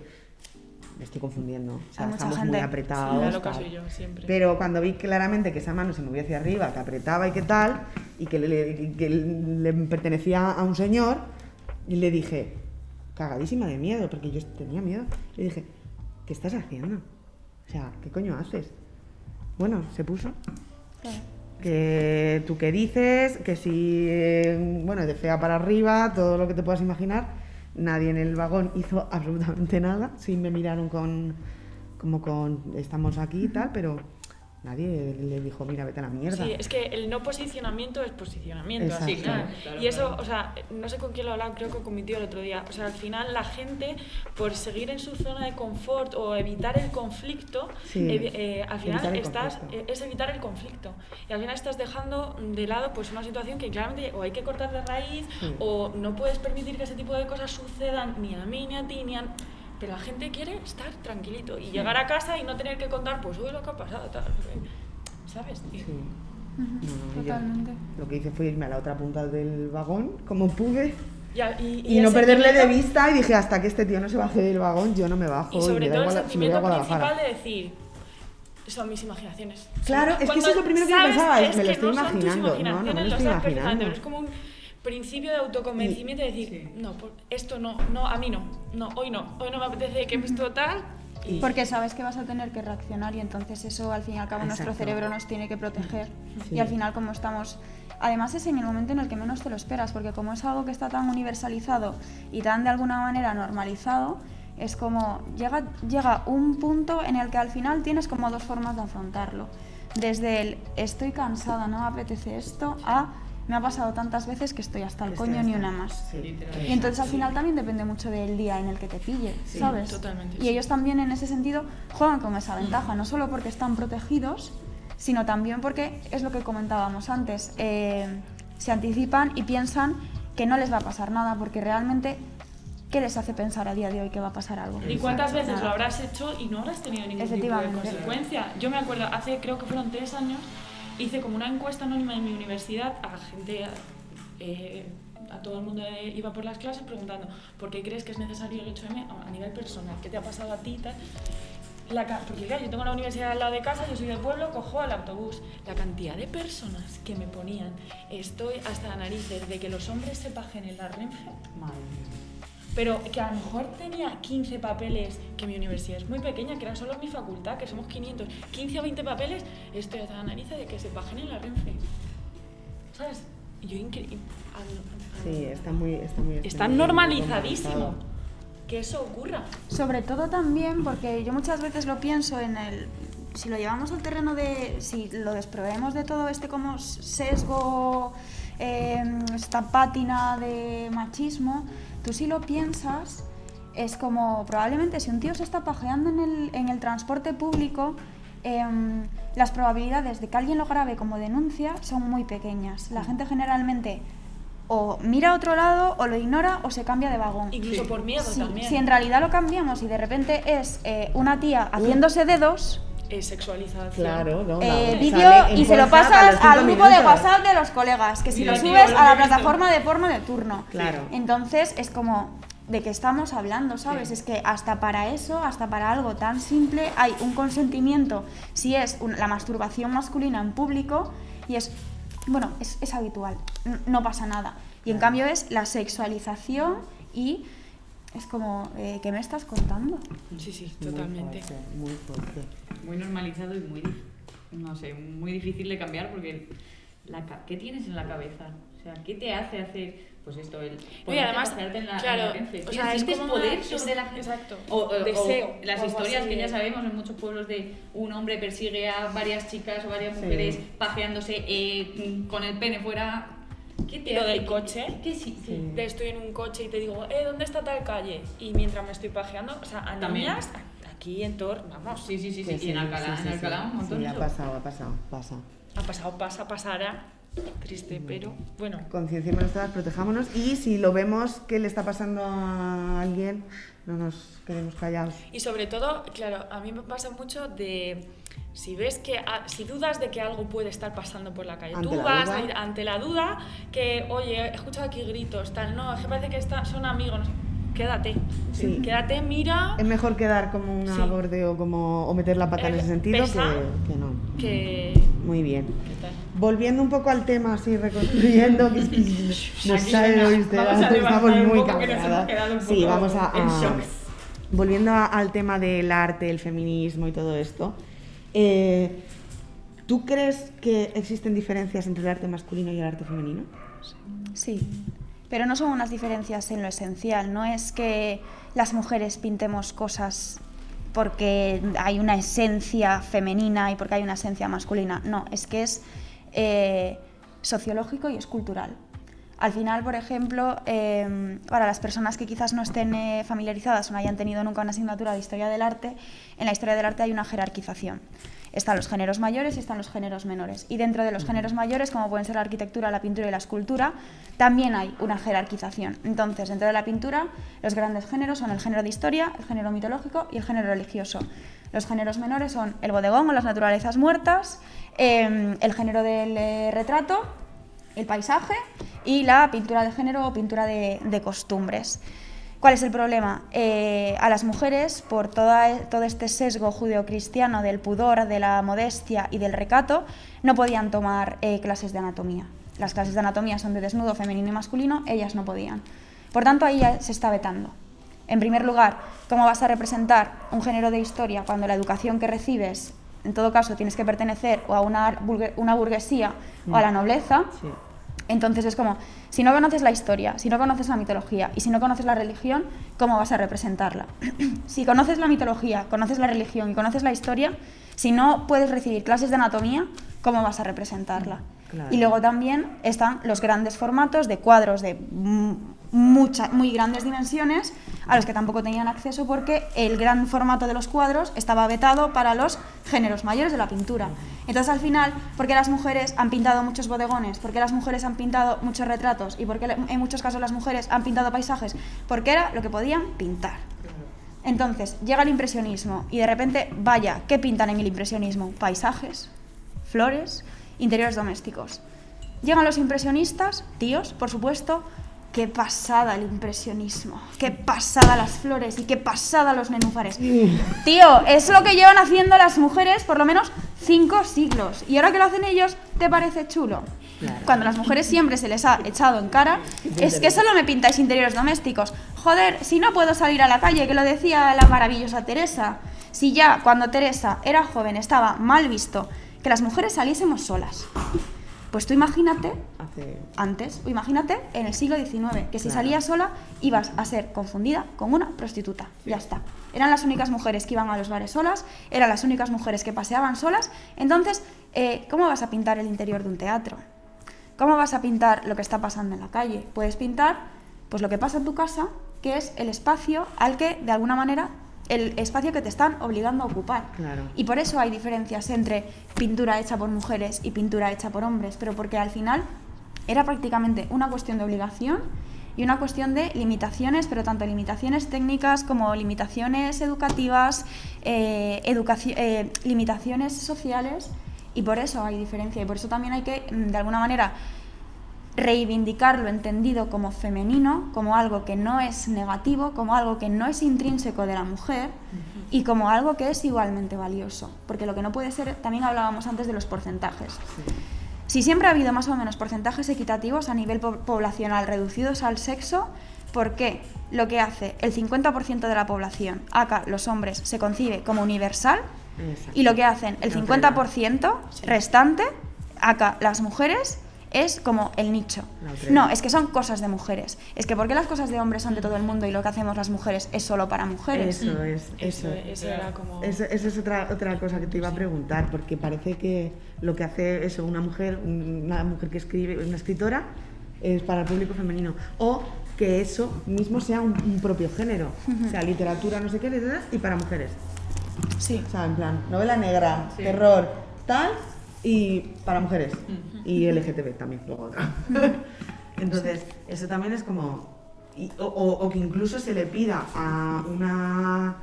me estoy confundiendo, o sea, Hay mucha estamos gente. muy Sí, apretados. es lo que tal. soy yo siempre. Pero cuando vi claramente que esa mano se movía hacia arriba, que apretaba y qué tal, y que le pertenecía a un señor, y le dije, cagadísima de miedo, porque yo tenía miedo, le dije, ¿qué estás haciendo? O sea, ¿qué coño haces? Bueno, se puso. Claro. Que tú qué dices, que si, bueno, de fea para arriba, todo lo que te puedas imaginar. Nadie en el vagón hizo absolutamente nada, sí me miraron como con estamos aquí y tal, pero nadie le dijo, mira, vete a la mierda. Sí, es que el no posicionamiento es posicionamiento, Exacto. al final. Claro, Y eso, claro. o sea, no sé con quién lo hablaba, creo que con mi tío el otro día. O sea, al final la gente, por seguir en su zona de confort o evitar el conflicto, Sí, al final evitar el estás, conflicto. es evitar el conflicto. Y al final estás dejando de lado pues una situación que claramente o hay que cortar de raíz Sí. o no puedes permitir que ese tipo de cosas sucedan ni a mí, ni a ti, ni a... Pero la gente quiere estar tranquilito y llegar a casa y no tener que contar, pues, uy, lo que ha pasado, tal. ¿Sabes? Y- Sí. Ujú, No, yo totalmente. lo que hice fue irme a la otra punta del vagón, como pude, Y y no el perderle de sentimiento- vista, y dije, hasta que este tío no se baje del vagón, yo no me bajo. Y sobre me da todo el igual si me voy a sentimiento Guadalajara. principal de decir, son mis imaginaciones. Claro, es que Cuando eso es lo primero que yo sabes pensaba, que es, me lo que estoy no son tus imaginando. No, no me imaginaciones, lo lo estoy sabes perfectamente, imaginando. pero es como un principio de autoconvencimiento de decir, no, esto no, a mí no, hoy no me apetece que esto tal. Y Porque sabes que vas a tener que reaccionar y entonces eso al fin y al cabo nuestro Exacto. cerebro nos tiene que proteger. Sí. Y al final como estamos... Además es en el momento en el que menos te lo esperas, porque como es algo que está tan universalizado y tan de alguna manera normalizado, es como llega un punto en el que al final tienes como dos formas de afrontarlo. Desde el estoy cansada, no me apetece esto, a me ha pasado tantas veces que estoy hasta el coño ni una más. Sí. Y entonces al final también depende mucho del día en el que te pille, Sí, ¿sabes? totalmente, Y sí. ellos también en ese sentido juegan con esa ventaja, no solo porque están protegidos, sino también porque es lo que comentábamos antes, se anticipan y piensan que no les va a pasar nada, porque realmente, ¿qué les hace pensar a día de hoy que va a pasar algo? ¿Y cuántas veces Nada. lo habrás hecho y no habrás tenido ningún tipo de Efectivamente. consecuencia? Yo me acuerdo, creo que fueron 3 años, hice como una encuesta anónima en mi universidad a gente, a todo el mundo iba por las clases preguntando ¿por qué crees que es necesario el 8M a nivel personal? ¿Qué te ha pasado a ti y tal? Porque claro, yo tengo la universidad al lado de casa, yo soy del pueblo, cojo el autobús. La cantidad de personas que me ponían, estoy hasta las narices de que los hombres se pajen en la Renfe. Madre mía. Pero que a lo mejor tenía 15 papeles, que mi universidad es muy pequeña, que era solo mi facultad, que somos 500, 15 o 20 papeles, estoy hasta la nariz de que se bajen en la Renfe. ¿Sabes? Y yo increíble. Sí, está muy Está normalizadísimo que eso ocurra. Sobre todo también porque yo muchas veces lo pienso en el... Si lo llevamos al terreno de... Si lo desproveemos de todo este como sesgo, esta pátina de machismo, tú si lo piensas, es como probablemente si un tío se está pajeando en el transporte público, las probabilidades de que alguien lo grabe como denuncia son muy pequeñas. La gente generalmente o mira a otro lado, o lo ignora, o se cambia de vagón. Incluso por miedo también. Si en realidad lo cambiamos y de repente es una tía haciéndose dedos, Sexualización. Claro, no, vídeo sale en y se lo fuerza para pasas los al 5 grupo de minutos. WhatsApp de los colegas, que si Mira, lo tío, subes lo a la que he visto. plataforma de porno de turno. Claro. Entonces es como, ¿de qué estamos hablando, sabes? Es que hasta para eso, hasta para algo tan simple, hay un consentimiento, si es la masturbación masculina en público, y es, bueno, es habitual, no pasa nada. Y en cambio es la sexualización y es como, ¿qué me estás contando? Sí, sí, totalmente. Muy fuerte. Muy normalizado y muy, no sé, muy difícil de cambiar porque ¿qué tienes en la cabeza? O sea, ¿qué te hace hacer pues esto? Y además, pasearte en la claro, Renfe? o sea, es ¿Sientes como poder una- sobre la gente? exacto, O deseo, las o algo historias así que ya de- sabemos en muchos pueblos de un hombre persigue a varias chicas o varias mujeres paseándose con el pene fuera. ¿Qué te Y lo hace? del coche, Sí. de estoy en un coche y te digo, ¿dónde está tal calle? Y mientras me estoy pajeando, o sea, a También. niñas, aquí en Tor, vamos, Sí. Y en Alcalá un montón Sí, eso. pasa. ha pasado, pasará, triste, pero bueno. Concienciémonos todas, protejámonos y si lo vemos que le está pasando a alguien, no nos quedemos callados. Y sobre todo, claro, a mí me pasa mucho de si ves que si dudas de que algo puede estar pasando por la calle, Ante tú la vas duda. a ir ante la duda que, oye, he escuchado aquí gritos, tal, no, es que parece que son amigos, no sé. Quédate, Sí. quédate, mira, Es mejor quedar como una Sí. borde o meter la pata en ese sentido pesa que no. que... Muy bien. ¿Qué tal? Volviendo un poco al tema, así reconstruyendo, que es que nos Aquí, sale, venga, ¿oíste? vamos a Estamos levantar un muy poco, que nos hemos cabreadas. quedado un Sí, poco vamos en shock. volviendo al tema del arte, el feminismo y todo esto. ¿Tú crees que existen diferencias entre el arte masculino y el arte femenino? Sí, pero no son unas diferencias en lo esencial, no es que las mujeres pintemos cosas porque hay una esencia femenina y porque hay una esencia masculina, no, es que es sociológico y es cultural. Al final, por ejemplo, para las personas que quizás no estén familiarizadas o no hayan tenido nunca una asignatura de historia del arte, en la historia del arte hay una jerarquización. Están los géneros mayores y están los géneros menores. Y dentro de los géneros mayores, como pueden ser la arquitectura, la pintura y la escultura, también hay una jerarquización. Entonces, dentro de la pintura, los grandes géneros son el género de historia, el género mitológico y el género religioso. Los géneros menores son el bodegón o las naturalezas muertas, el género del retrato, el paisaje y la pintura de género o pintura de costumbres. ¿Cuál es el problema? A las mujeres, por todo este sesgo judeocristiano del pudor, de la modestia y del recato, no podían tomar clases de anatomía. Las clases de anatomía son de desnudo femenino y masculino, ellas no podían. Por tanto, ahí ya se está vetando. En primer lugar, ¿cómo vas a representar un género de historia cuando la educación que recibes, en todo caso, tienes que pertenecer o a una burguesía o a la nobleza? Sí. Entonces es como, si no conoces la historia, si no conoces la mitología y si no conoces la religión, ¿cómo vas a representarla? Si conoces la mitología, conoces la religión y conoces la historia, si no puedes recibir clases de anatomía, ¿cómo vas a representarla? Claro. Y luego también están los grandes formatos de cuadros de muy grandes dimensiones a los que tampoco tenían acceso porque el gran formato de los cuadros estaba vetado para los géneros mayores de la pintura. Entonces, al final, ¿por qué las mujeres han pintado muchos bodegones? ¿Por qué las mujeres han pintado muchos retratos? ¿Y por qué en muchos casos las mujeres han pintado paisajes? Porque era lo que podían pintar. Entonces, llega el impresionismo y de repente, vaya, ¿qué pintan en el impresionismo? Paisajes, flores, interiores domésticos. Llegan los impresionistas, tíos, por supuesto. Qué pasada el impresionismo, qué pasada las flores y qué pasada los nenúfares. Tío, es lo que llevan haciendo las mujeres por lo menos 5 siglos. Y ahora que lo hacen ellos, ¿te parece chulo? Claro. Cuando a las mujeres siempre se les ha echado en cara, es que solo me pintáis interiores domésticos. Joder, si no puedo salir a la calle, que lo decía la maravillosa Teresa. Si ya cuando Teresa era joven estaba mal visto que las mujeres saliésemos solas. Pues tú imagínate, antes, o imagínate en el siglo XIX, que si Claro. salías sola ibas a ser confundida con una prostituta. Ya está. Eran las únicas mujeres que iban a los bares solas, eran las únicas mujeres que paseaban solas. Entonces, ¿cómo vas a pintar el interior de un teatro? ¿Cómo vas a pintar lo que está pasando en la calle? Puedes pintar pues lo que pasa en tu casa, que es el espacio al que, de alguna manera, el espacio que te están obligando a ocupar. Claro. Y por eso hay diferencias entre pintura hecha por mujeres y pintura hecha por hombres, pero porque al final era prácticamente una cuestión de obligación y una cuestión de limitaciones, pero tanto limitaciones técnicas como limitaciones educativas, limitaciones sociales, y por eso hay diferencia y por eso también hay que, de alguna manera, reivindicar lo entendido como femenino, como algo que no es negativo, como algo que no es intrínseco de la mujer y como algo que es igualmente valioso. Porque lo que no puede ser, también hablábamos antes de los porcentajes. Si siempre ha habido más o menos porcentajes equitativos a nivel poblacional reducidos al sexo, ¿por qué lo que hace el 50% de la población, acá los hombres, se concibe como universal? Exacto. Y lo que hacen el 50% restante, acá las mujeres, es como el nicho. La No, es que son cosas de mujeres. Es que ¿por qué las cosas de hombres son de todo el mundo y lo que hacemos las mujeres es solo para mujeres? Eso era como... Esa es otra cosa que te iba a preguntar, porque parece que lo que hace eso una mujer que escribe, una escritora, es para el público femenino, o que eso mismo sea un propio género, o sea, literatura, no sé qué, y para mujeres. Sí. O sea, en plan, novela negra, terror, tal, y para mujeres. Y LGTB también, luego otra. Entonces, eso también es como... O que incluso se le pida a una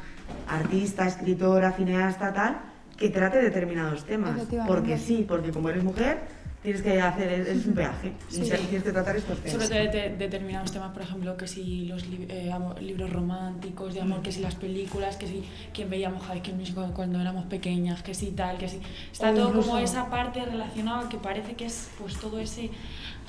artista, escritora, cineasta, tal, que trate determinados temas. Porque sí, porque como eres mujer, tienes que hacer, es un peaje, y tienes que tratar estos temas. Sobre todo determinados temas, por ejemplo, que si los libros románticos de amor, que si las películas, que si quien veíamos High School Musical cuando éramos pequeñas, que si tal, que si... Está todo como esa parte relacionada que parece que es pues todo ese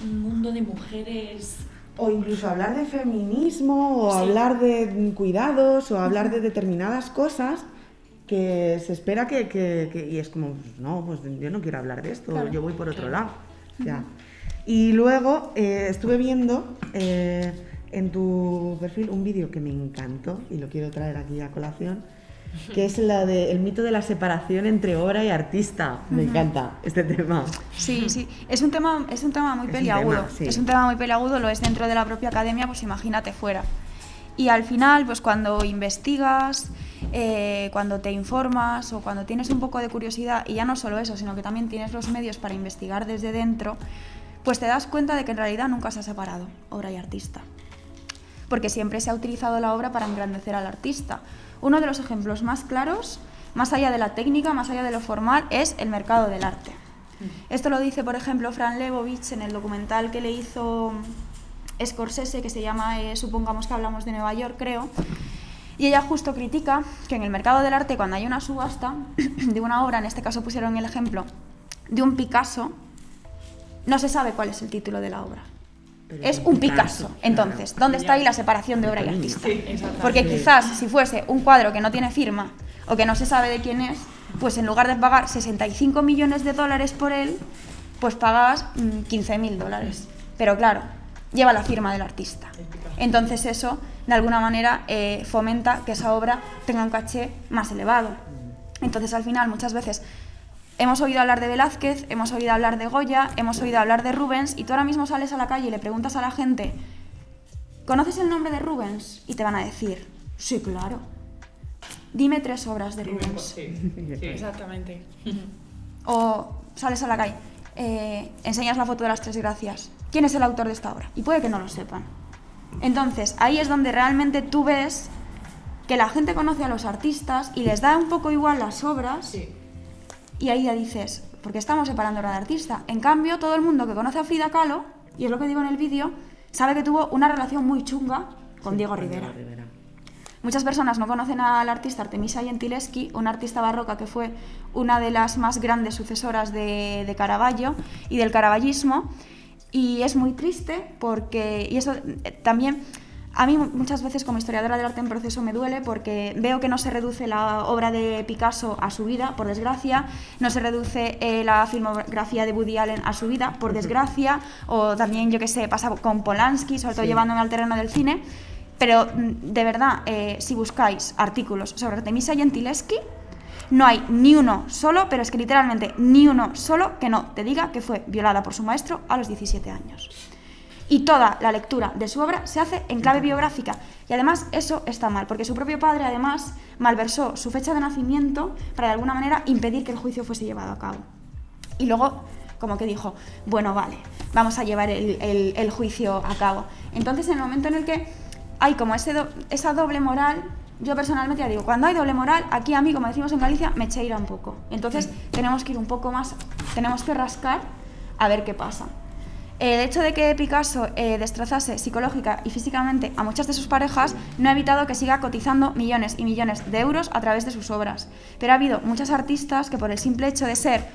mundo de mujeres... O incluso hablar de feminismo, o hablar de cuidados, o hablar de determinadas cosas que se espera que y es como, no, pues yo no quiero hablar de esto, claro, yo voy por otro lado. Ya. Y luego estuve viendo en tu perfil un vídeo que me encantó y lo quiero traer aquí a colación, que es el mito de la separación entre obra y artista. Me encanta este tema. Sí, es un tema muy peliagudo. Es un tema muy peliagudo, lo es dentro de la propia academia, pues imagínate fuera. Y al final, pues cuando investigas, cuando te informas o cuando tienes un poco de curiosidad, y ya no solo eso, sino que también tienes los medios para investigar desde dentro, pues te das cuenta de que en realidad nunca se ha separado obra y artista. Porque siempre se ha utilizado la obra para engrandecer al artista. Uno de los ejemplos más claros, más allá de la técnica, más allá de lo formal, es el mercado del arte. Esto lo dice, por ejemplo, Fran Lebowitz en el documental que le hizo Scorsese, que se llama Supongamos que hablamos de Nueva York, creo. Y ella justo critica que en el mercado del arte, cuando hay una subasta de una obra, en este caso pusieron el ejemplo de un Picasso, no se sabe cuál es el título de la obra. Pero es un Picasso. Entonces, claro, ¿dónde está ahí la separación de obra y artista? Porque quizás si fuese un cuadro que no tiene firma o que no se sabe de quién es, pues en lugar de pagar 65 millones de dólares por él, pues pagas $15.000. Pero claro, lleva la firma del artista. Entonces eso, de alguna manera, fomenta que esa obra tenga un caché más elevado. Entonces al final, muchas veces, hemos oído hablar de Velázquez, hemos oído hablar de Goya, hemos oído hablar de Rubens, y tú ahora mismo sales a la calle y le preguntas a la gente, ¿conoces el nombre de Rubens? Y te van a decir, sí, claro. Dime 3 obras de Rubens. Sí, exactamente. O sales a la calle, enseñas la foto de las 3 gracias. ¿Quién es el autor de esta obra? Y puede que no lo sepan. Entonces, ahí es donde realmente tú ves que la gente conoce a los artistas y les da un poco igual las obras. Sí. Y ahí ya dices, ¿por qué estamos separando obra de artista? En cambio, todo el mundo que conoce a Frida Kahlo, y es lo que digo en el vídeo, sabe que tuvo una relación muy chunga con Diego Rivera. Muchas personas no conocen al artista Artemisia Gentileschi, una artista barroca que fue una de las más grandes sucesoras de Caravaggio y del caravaggismo, y es muy triste porque, y eso también, a mí muchas veces como historiadora del arte en proceso me duele porque veo que no se reduce la obra de Picasso a su vida, por desgracia, no se reduce la filmografía de Woody Allen a su vida, por desgracia, o también, yo qué sé, pasa con Polanski, sobre todo llevándome al terreno del cine, pero de verdad, si buscáis artículos sobre Artemisia Gentileschi, no hay ni uno solo, pero es que literalmente ni uno solo que no te diga que fue violada por su maestro a los 17 años. Y toda la lectura de su obra se hace en clave biográfica. Y además eso está mal, porque su propio padre además malversó su fecha de nacimiento para de alguna manera impedir que el juicio fuese llevado a cabo. Y luego como que dijo, bueno, vale, vamos a llevar el juicio a cabo. Entonces en el momento en el que hay como esa doble moral, yo personalmente ya digo, cuando hay doble moral, aquí a mí, como decimos en Galicia, me cheira un poco. Entonces tenemos que ir un poco más, tenemos que rascar a ver qué pasa. El hecho de que Picasso destrozase psicológica y físicamente a muchas de sus parejas no ha evitado que siga cotizando millones y millones de euros a través de sus obras. Pero ha habido muchas artistas que por el simple hecho de ser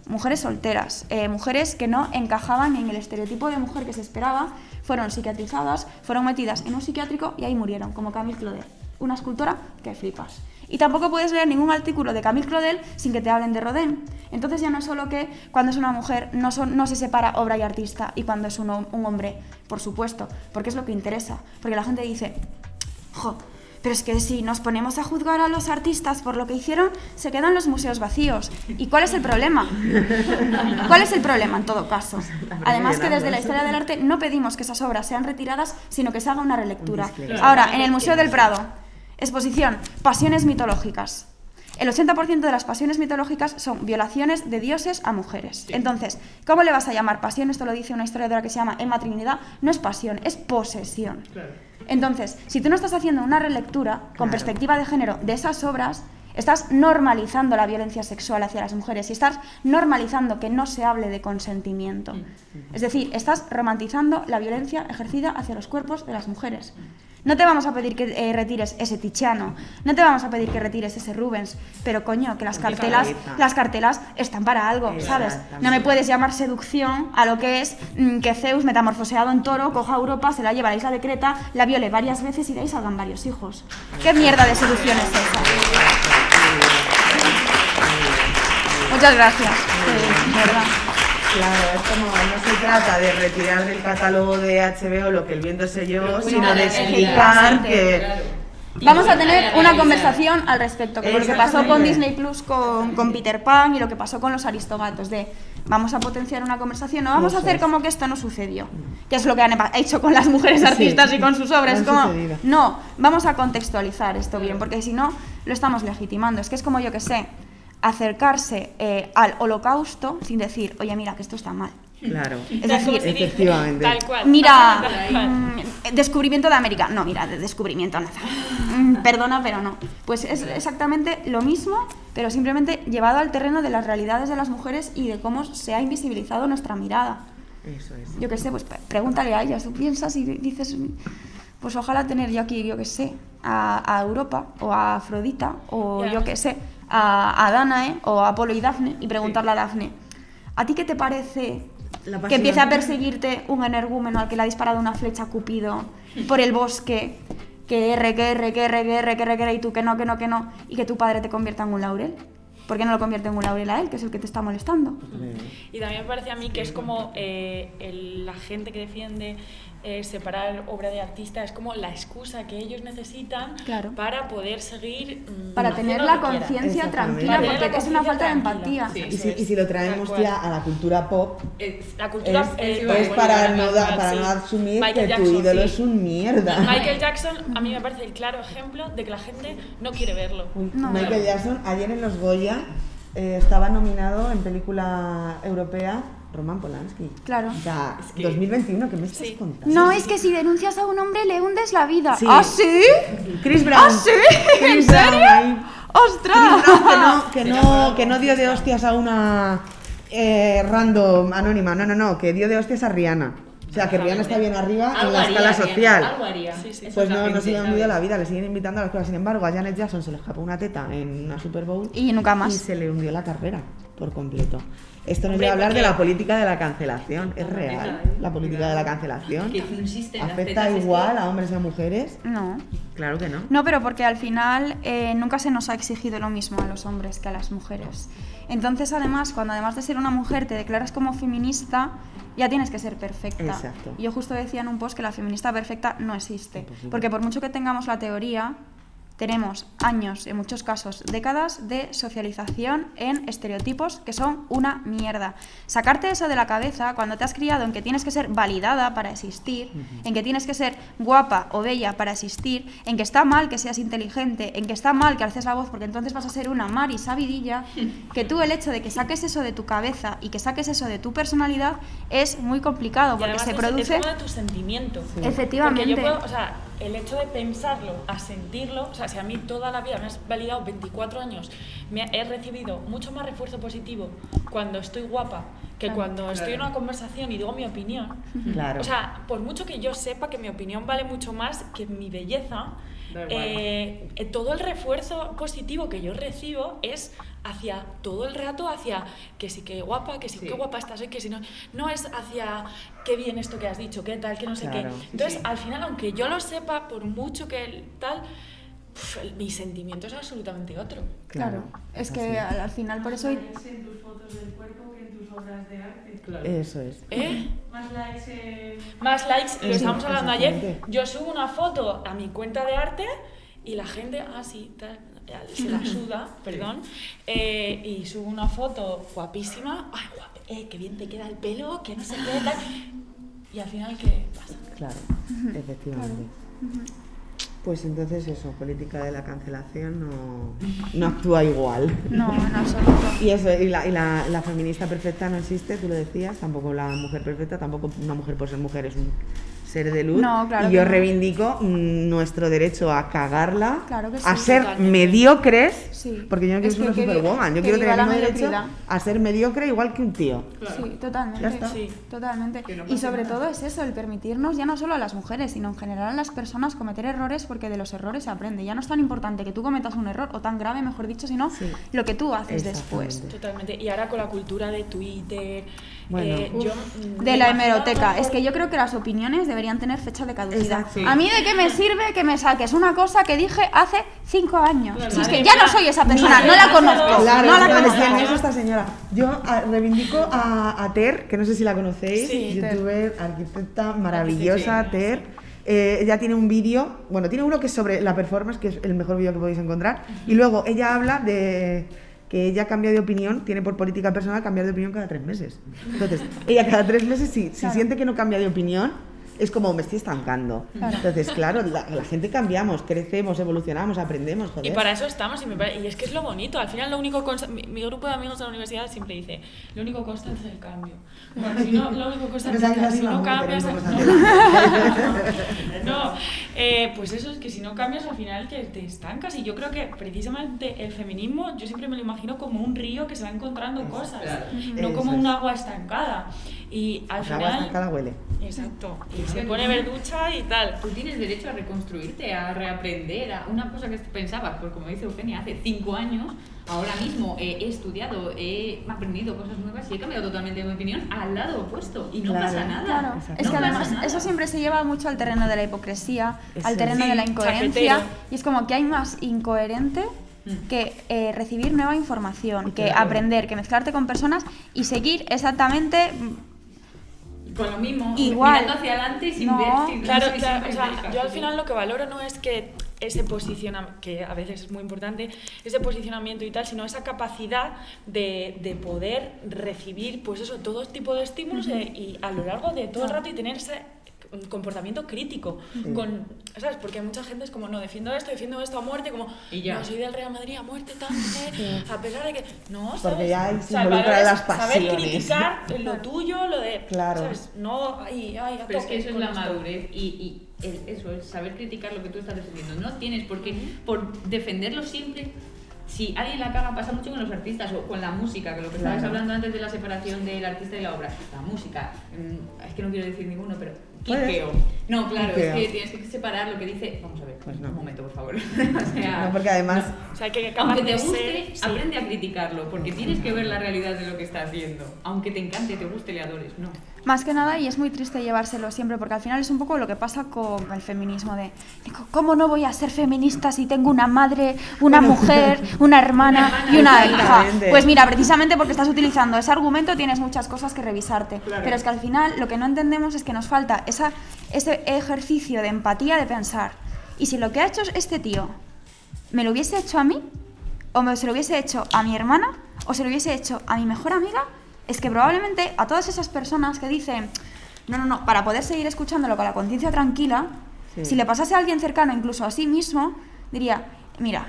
mujeres solteras, mujeres que no encajaban en el estereotipo de mujer que se esperaba, fueron psiquiatrizadas, fueron metidas en un psiquiátrico y ahí murieron, como Camille Claudel. una escultora que flipas. Y tampoco puedes leer ningún artículo de Camille Claudel sin que te hablen de Rodin. Entonces ya no es solo que cuando es una mujer no se separa obra y artista, y cuando es un hombre, por supuesto, porque es lo que interesa. Porque la gente dice, jo, pero es que si nos ponemos a juzgar a los artistas por lo que hicieron, se quedan los museos vacíos. ¿Y cuál es el problema? ¿Cuál es el problema en todo caso? Además que desde la historia del arte no pedimos que esas obras sean retiradas, sino que se haga una relectura. Ahora, en el Museo del Prado, exposición, pasiones mitológicas. El 80% de las pasiones mitológicas son violaciones de dioses a mujeres. Entonces, ¿cómo le vas a llamar pasión? Esto lo dice una historiadora que se llama Emma Trinidad. No es pasión, es posesión. Entonces, si tú no estás haciendo una relectura con perspectiva de género de esas obras, estás normalizando la violencia sexual hacia las mujeres y estás normalizando que no se hable de consentimiento. Es decir, estás romantizando la violencia ejercida hacia los cuerpos de las mujeres. No te vamos a pedir que retires ese Tiziano, no te vamos a pedir que retires ese Rubens, pero coño, que las cartelas están para algo, ¿sabes? No me puedes llamar seducción a lo que es que Zeus, metamorfoseado en toro, coja a Europa, se la lleva a la isla de Creta, la viole varias veces y de ahí salgan varios hijos. ¿Qué mierda de seducción es esa? Muchas gracias. De verdad. Claro, es como no se trata de retirar del catálogo de HBO lo que el viento selló, sino de explicar que... Vamos a tener una conversación al respecto, con lo que pasó con Disney Plus, con Peter Pan y lo que pasó con los Aristogatos, de vamos a potenciar una conversación, no vamos a hacer como que esto no sucedió, que es lo que han hecho con las mujeres artistas y con sus obras, como, no, vamos a contextualizar esto bien, porque si no, lo estamos legitimando, es que es como yo que sé, acercarse al holocausto sin decir, oye, mira, que esto está mal. Claro, es decir, efectivamente. Tal cual. Mira, descubrimiento de América. No, mira, de descubrimiento nada. Perdona, pero no. Pues es exactamente lo mismo, pero simplemente llevado al terreno de las realidades de las mujeres y de cómo se ha invisibilizado nuestra mirada. Eso es. Yo qué sé, pues pregúntale a ellas. Tú piensas y dices, pues ojalá tener yo aquí, yo qué sé, a Europa o a Afrodita o yo qué sé, a Danae o a Apolo y Dafne y preguntarle a Dafne, ¿a ti qué te parece que empiece a perseguirte un energúmeno al que le ha disparado una flecha a Cupido por el bosque, que R, y tú que no, y que tu padre te convierta en un laurel? ¿Por qué no lo convierte en un laurel a él, que es el que te está molestando? Y también me parece a mí que es como la gente que defiende separar obra de artista, es como la excusa que ellos necesitan para poder seguir... para tener la conciencia tranquila, porque es una falta de empatía. Sí, y si lo traemos ya a la cultura pop, la cultura es para no asumir Michael que Jackson, tu ídolo es un mierda. Michael Jackson a mí me parece el claro ejemplo de que la gente no quiere verlo. Michael Jackson ayer en los Goya estaba nominado en película europea Roman Polanski. Claro. O sea, es que 2021, ¿qué me estás contando? No, es que si denuncias a un hombre le hundes la vida. Sí. ¿Ah, sí? Chris Brown. ¿Ah, sí? ¿En serio? ¡Ostras! Chris Brown, que no dio de hostias a una random anónima. No, que dio de hostias a Rihanna. O sea, que Rihanna está bien arriba en la escala social. Algo haría. Pues no se le han hundido la vida, le siguen invitando a las cosas. Sin embargo, a Janet Jackson se le escapó una teta en una Super Bowl y nunca más. Y se le hundió la carrera por completo. Esto nos lleva a hablar de la política de la cancelación. ¿Es real la política de la cancelación? ¿Afecta igual a hombres y a mujeres? No. Claro que no. No, pero porque al final nunca se nos ha exigido lo mismo a los hombres que a las mujeres. Entonces, además, cuando además de ser una mujer te declaras como feminista, ya tienes que ser perfecta. Exacto. Yo justo decía en un post que la feminista perfecta no existe. Imposible. Porque por mucho que tengamos la teoría, tenemos años, en muchos casos, décadas de socialización en estereotipos que son una mierda. Sacarte eso de la cabeza cuando te has criado en que tienes que ser validada para existir, en que tienes que ser guapa o bella para existir, en que está mal que seas inteligente, en que está mal que alces la voz porque entonces vas a ser una Mari sabidilla, que tú el hecho de que saques eso de tu cabeza y que saques eso de tu personalidad es muy complicado porque se produce... Es como de tu sentimiento. Sí. Efectivamente. Porque yo puedo, o sea, el hecho de pensarlo, a sentirlo, o sea, si a mí toda la vida me has validado 24 años, he recibido mucho más refuerzo positivo cuando estoy guapa que cuando estoy en una conversación y digo mi opinión. Claro. O sea, por mucho que yo sepa que mi opinión vale mucho más que mi belleza, todo el refuerzo positivo que yo recibo es hacia todo el rato hacia que sí que guapa, que sí que guapa estás hoy, que si no, no es hacia qué bien esto que has dicho, qué tal, que no sé qué. Entonces, al final, aunque yo lo sepa, por mucho que tal, mi sentimiento es absolutamente otro. Claro, es que al final por eso... Más likes en tus fotos del cuerpo que en tus obras de arte. Claro. Eso es. Más likes Más likes, lo Sí, estábamos hablando ayer. exactamente. Yo subo una foto a mi cuenta de arte y la gente, sí, tal, se la suda, perdón, y subo una foto guapísima, ay, guapa, qué bien te queda el pelo, que no sé qué, tal. Y al final, ¿qué pasa? Claro, efectivamente. Pues entonces eso, política de la cancelación no actúa igual. No, en absoluto. Y eso, y la feminista perfecta no existe, tú lo decías, tampoco la mujer perfecta, tampoco una mujer por ser mujer es un ser de luz. No, claro y que yo no. reivindico nuestro derecho a cagarla, Claro que sí, a ser totalmente. mediocres, Sí. porque yo no quiero Es ser una que superwoman, yo que quiero viva tener el la mismo derecho mediocridad. a ser mediocre igual que un tío. Claro. Sí, totalmente. Ya está. Sí. Totalmente. Que no Y pase sobre nada. todo es eso, el permitirnos ya no solo a las mujeres, sino en general a las personas cometer errores, porque de los errores se aprende. Ya no es tan importante que tú cometas un error, o tan grave, mejor dicho, sino Sí. lo que tú haces después. Exactamente. Totalmente. Y ahora con la cultura de Twitter, Bueno. De me la imagino hemeroteca. a lo Es que mejor- yo creo que las opiniones deberían tener fecha de caducidad. Exacto. Sí. ¿A mí de qué me sirve que me saques una cosa que dije hace 5 años? Claro, Si es madre que ya mía. no soy esa persona, Mira, no la no conozco. Claro, no la es que me conozco. decían eso esta señora. Yo reivindico a Ter, que no sé si la conocéis, Sí, Ter. youtuber, arquitecta maravillosa, Sí. Ter. Ella tiene un vídeo, bueno, tiene uno que es sobre la performance, que es el mejor vídeo que podéis encontrar, y luego ella habla de que ella cambia de opinión, tiene por política personal cambiar de opinión cada 3 meses. Entonces, ella cada 3 meses, si Claro. siente que no cambia de opinión, es como me estoy estancando. Claro. Entonces, claro, la gente cambiamos, crecemos, evolucionamos, aprendemos, joder. Y para eso estamos, y es que es lo bonito. Al final, lo único mi grupo de amigos de la universidad siempre dice: lo único constante es el cambio. Bueno, si no, lo único constante Pensaba que es así si no no, cambias. tenemos No, pues eso es que si no cambias, al final te estancas. Y yo creo que precisamente el feminismo, yo siempre me lo imagino como un río que se va encontrando cosas, Claro. no como Eso un es. agua estancada. Y al La agua final. estancada huele. Exacto. Y se pone verducha y tal. Tú tienes derecho a reconstruirte, a reaprender, a una cosa que pensabas, pues como dice Eugenia, hace 5 años, ahora mismo he estudiado, he aprendido cosas nuevas y he cambiado totalmente mi opinión al lado opuesto y no Claro. pasa nada. Claro, Exacto. es que No pasa además nada. eso siempre se lleva mucho al terreno de la hipocresía, Eso al terreno sí, de la incoherencia, chaquetero. y es como que hay más incoherente que recibir nueva información, que Claro. aprender, que mezclarte con personas y seguir exactamente Con lo mismo, Igual. mirando hacia adelante sin No, ver si Claro, si claro, siempre o sea, ves el yo al caso, final sí. lo que valoro no es que ese posicionamiento, que a veces es muy importante, ese posicionamiento y tal, sino esa capacidad de poder recibir, pues eso, todo tipo de estímulos y a lo largo de todo el rato y tener ese comportamiento crítico, ¿sabes? Porque hay mucha gente es como, no, defiendo esto a muerte, como, Y ya. no, soy del Real Madrid a muerte, tal, no sé, a pesar de que, no, ¿sabes? Porque ya ahí se O sea, el involucra valor es las saber pasiones. criticar lo tuyo, lo de, Claro. ¿sabes? No, ay, a Pero es tope que eso es con la esto. madurez y eso es saber criticar lo que tú estás defendiendo. No tienes por qué, por defenderlo siempre. Si alguien la caga, pasa mucho con los artistas o con la música, que lo que estabas hablando antes de la separación del artista y la obra. La música, es que no quiero decir ninguno, pero quiqueo. No, claro, Quiqueo. es que tienes que separar lo que dice. Vamos a ver, Pues no. un momento, por favor. O sea, No, porque además, O sea, que aunque capaz te de guste, ser- sí. aprende a criticarlo, porque tienes que ver la realidad de lo que está haciendo. Aunque te encante, te guste, le adores, no. más que nada, y es muy triste llevárselo siempre, porque al final es un poco lo que pasa con el feminismo de ¿cómo no voy a ser feminista si tengo una madre, una mujer, una hermana y una hija? Exactamente. Pues mira, precisamente porque estás utilizando ese argumento tienes muchas cosas que revisarte. Claro. Pero es que al final lo que no entendemos es que nos falta ese ejercicio de empatía de pensar, ¿y si lo que ha hecho este tío me lo hubiese hecho a mí? ¿O se lo hubiese hecho a mi hermana? ¿O se lo hubiese hecho a mi mejor amiga? Es que probablemente a todas esas personas que dicen no, para poder seguir escuchándolo con la conciencia tranquila, Sí. si le pasase a alguien cercano, incluso a sí mismo, diría, mira,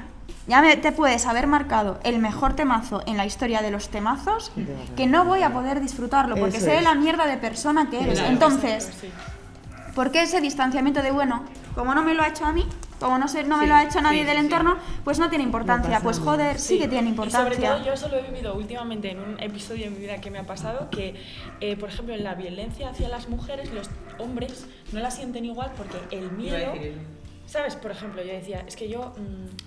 te puedes haber marcado el mejor temazo en la historia de los temazos, que no voy a poder disfrutarlo, porque Eso sé es. la mierda de persona que eres. Claro, Entonces, Sí. ¿por qué ese distanciamiento de, bueno, como no me lo ha hecho a mí, como no me Sí, lo ha hecho nadie sí, del sí. entorno, pues no tiene importancia? pasa Pues nada. joder, sí que tiene Y sobre todo importancia. yo eso lo he vivido últimamente en un episodio de mi vida que me ha pasado, que por ejemplo en la violencia hacia las mujeres, los hombres no la sienten igual porque el Iba a miedo... decir eso. ¿Sabes? Por ejemplo, yo decía, es que yo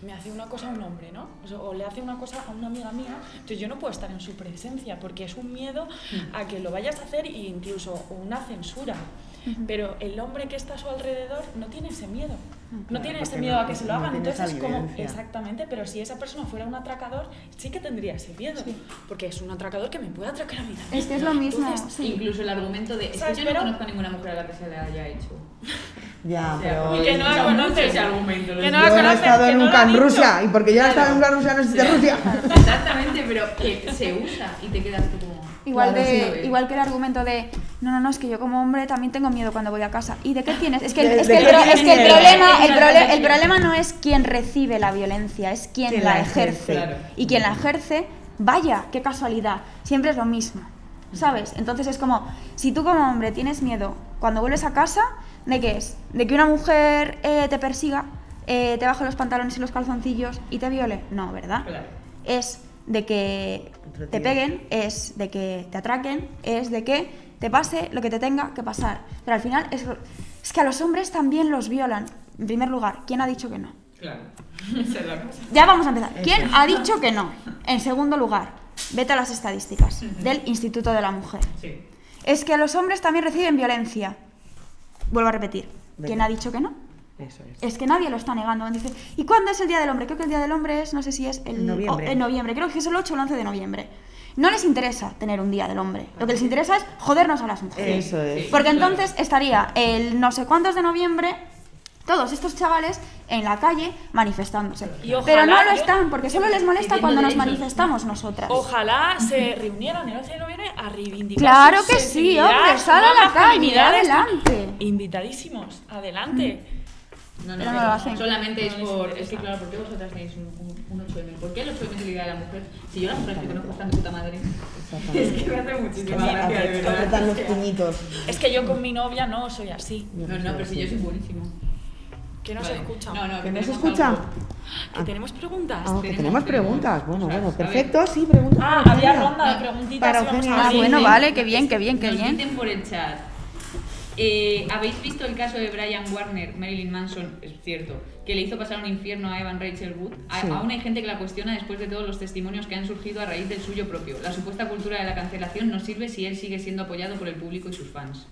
me hace una cosa a un hombre, ¿no? O le hace una cosa a una amiga mía, entonces yo no puedo estar en su presencia porque es un miedo a que lo vayas a hacer e incluso una censura. pero el hombre que está a su alrededor no tiene ese miedo. No tiene ese porque miedo no- a que se lo no hagan. tiene esa Entonces es como, vivencia. exactamente, pero si esa persona fuera un atracador, sí que tendría ese miedo. Porque es un atracador que me puede atracar a mí también. Es que es lo mismo, Entonces, sí. Incluso el argumento de, es que ¿Sabes? yo Pero- no conozco a ninguna mujer a la que se le haya hecho. Ya, O sea, pero... Y que no la usa mucho conoces. ese argumento. Que no Yo la no he conoces, estado que no nunca lo ha en dicho. Rusia, y porque yo no he estado nunca en Rusia, no existe Rusia. Exactamente, pero que se usa y te quedas tú como... Igual, Claro, de, sí. igual que el argumento de no, es que yo como hombre también tengo miedo cuando voy a casa. ¿Y de qué tienes? Es que, ¿De- es de que, qué el, tienes es que el, miedo? el problema no es quien recibe la violencia, es quien Quien la la ejerce. ejerce. Claro. Y quien la ejerce, vaya, qué casualidad, siempre es lo mismo, ¿sabes? Entonces es como, si tú como hombre tienes miedo cuando vuelves a casa, ¿de qué es? ¿De que una mujer te persiga, te baje los pantalones y los calzoncillos y te viole? No, ¿verdad? Claro. Es de que Otro te tío. peguen, es de que te atraquen, es de que te pase lo que te tenga que pasar. Pero al final es que a los hombres también los violan. En primer lugar, ¿quién ha dicho que no? Claro. Esa es la cosa. Ya vamos a empezar. ¿Quién ha dicho que no? En segundo lugar, vete a las estadísticas del Instituto de la Mujer. Sí. Es que los hombres también reciben violencia. Vuelvo a repetir. ¿Quién Venga. ha dicho que no? Eso es. Es que nadie lo está negando. Dice, ¿y cuándo es el Día del Hombre? Creo que el Día del Hombre es, no sé si es En noviembre. en noviembre. Creo que es el 8 o el 11 de noviembre. No les interesa tener un Día del Hombre. Lo que les interesa es jodernos a las mujeres. Eso es. Porque entonces estaría el no sé cuántos de noviembre todos estos chavales en la calle manifestándose. Y ojalá Pero no lo yo- están porque solo les molesta Pidiendo cuando nos derechos. manifestamos nosotras. Ojalá se reunieran el 11 de noviembre a reivindicar Claro su que sí, sensibilidad, hombre, su sal a la nueva calle, feminidad, adelante. Invitadísimos, adelante. No, Pero no lo hacen. Solamente es No les por... interesa. Es que claro, ¿por qué vosotras tenéis un 8M? ¿Por qué el 8M es el día de la mujer? Si yo las mujeres que conozco están de puta madre. Es que me hace muchísima gracia, de verdad. Apretan los puñitos. Es que yo con mi novia no soy así. No, pero si yo soy buenísimo. Que no se escucha. No, ¿Que no se tenemos escucha? algo. Que tenemos preguntas. Ah, que tenemos preguntas. Bueno, O sea, bueno, a ver. perfecto, sí, preguntas. Ah, para había Eugenia. ronda de preguntitas. Para y vamos Eugenia. a Ah, abrir. bueno, vale, qué bien, qué bien, qué Nos bien. dicen por el chat. ¿Habéis visto el caso de Brian Warner, Marilyn Manson? Es cierto, que le hizo pasar un infierno a Evan Rachel Wood. Sí. Aún hay gente que la cuestiona después de todos los testimonios que han surgido a raíz del suyo propio. La supuesta cultura de la cancelación no sirve si él sigue siendo apoyado por el público y sus fans.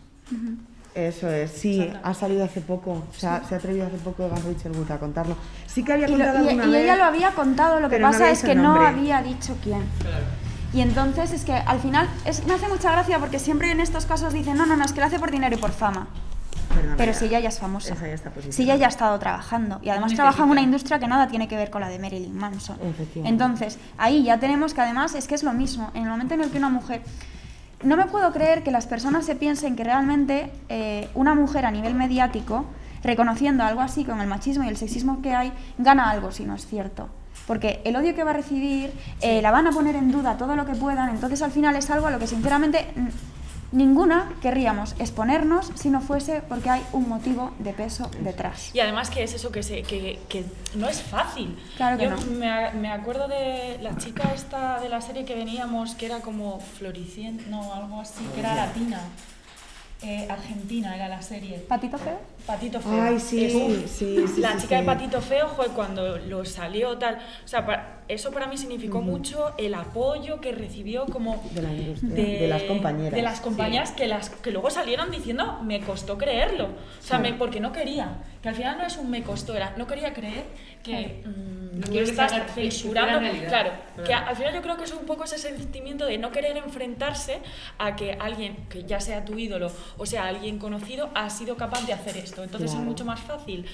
Eso es, sí, Exacto. ha salido hace poco, se ha atrevido hace poco Evan Rachel Wood a contarlo. Sí que había Y, contado alguna y vez, ella lo había contado, lo que pero no pasa había es dicho que el no nombre. había dicho quién. Claro. Y entonces es que al final me hace mucha gracia porque siempre en estos casos dicen, no, es que lo hace por dinero y por fama. Perdona, Pero ya. si ella ya es famosa. Esa ya está posicionada. Si ella ya ha estado trabajando y además No trabaja en una necesita. industria que nada tiene que ver con la de Marilyn Manson. Efectivamente. Entonces, ahí ya tenemos que además es que es lo mismo. En el momento en el que una mujer... No me puedo creer que las personas se piensen que realmente una mujer a nivel mediático, reconociendo algo así con el machismo y el sexismo que hay, gana algo si no es cierto. Porque el odio que va a recibir, la van a poner en duda todo lo que puedan, entonces al final es algo a lo que sinceramente ninguna querríamos exponernos si no fuese porque hay un motivo de peso detrás. Y además que es eso que no es fácil. Claro que Yo no. me acuerdo de la chica esta de la serie que veníamos, que era como Floricienta, no, algo así, que era latina. Argentina era la serie. ¿Patito feo? Patito Feo. Ay, sí, Uf, sí, La sí, chica sí. de Patito Feo, joder, cuando lo salió tal. O sea, eso para mí significó mucho el apoyo que recibió como De la industria, de las compañeras. de las compañeras que luego salieron diciendo, me costó creerlo. O sea, Sí. porque no quería. Que al final no es un me costó, era no quería creer que No tú quiero que estás se haga- que censurando. fuera realidad. Claro, que Claro. al final yo creo que es un poco ese sentimiento de no querer enfrentarse a que alguien, que ya sea tu ídolo o sea alguien conocido, ha sido capaz de hacer esto. Entonces Claro. es mucho más fácil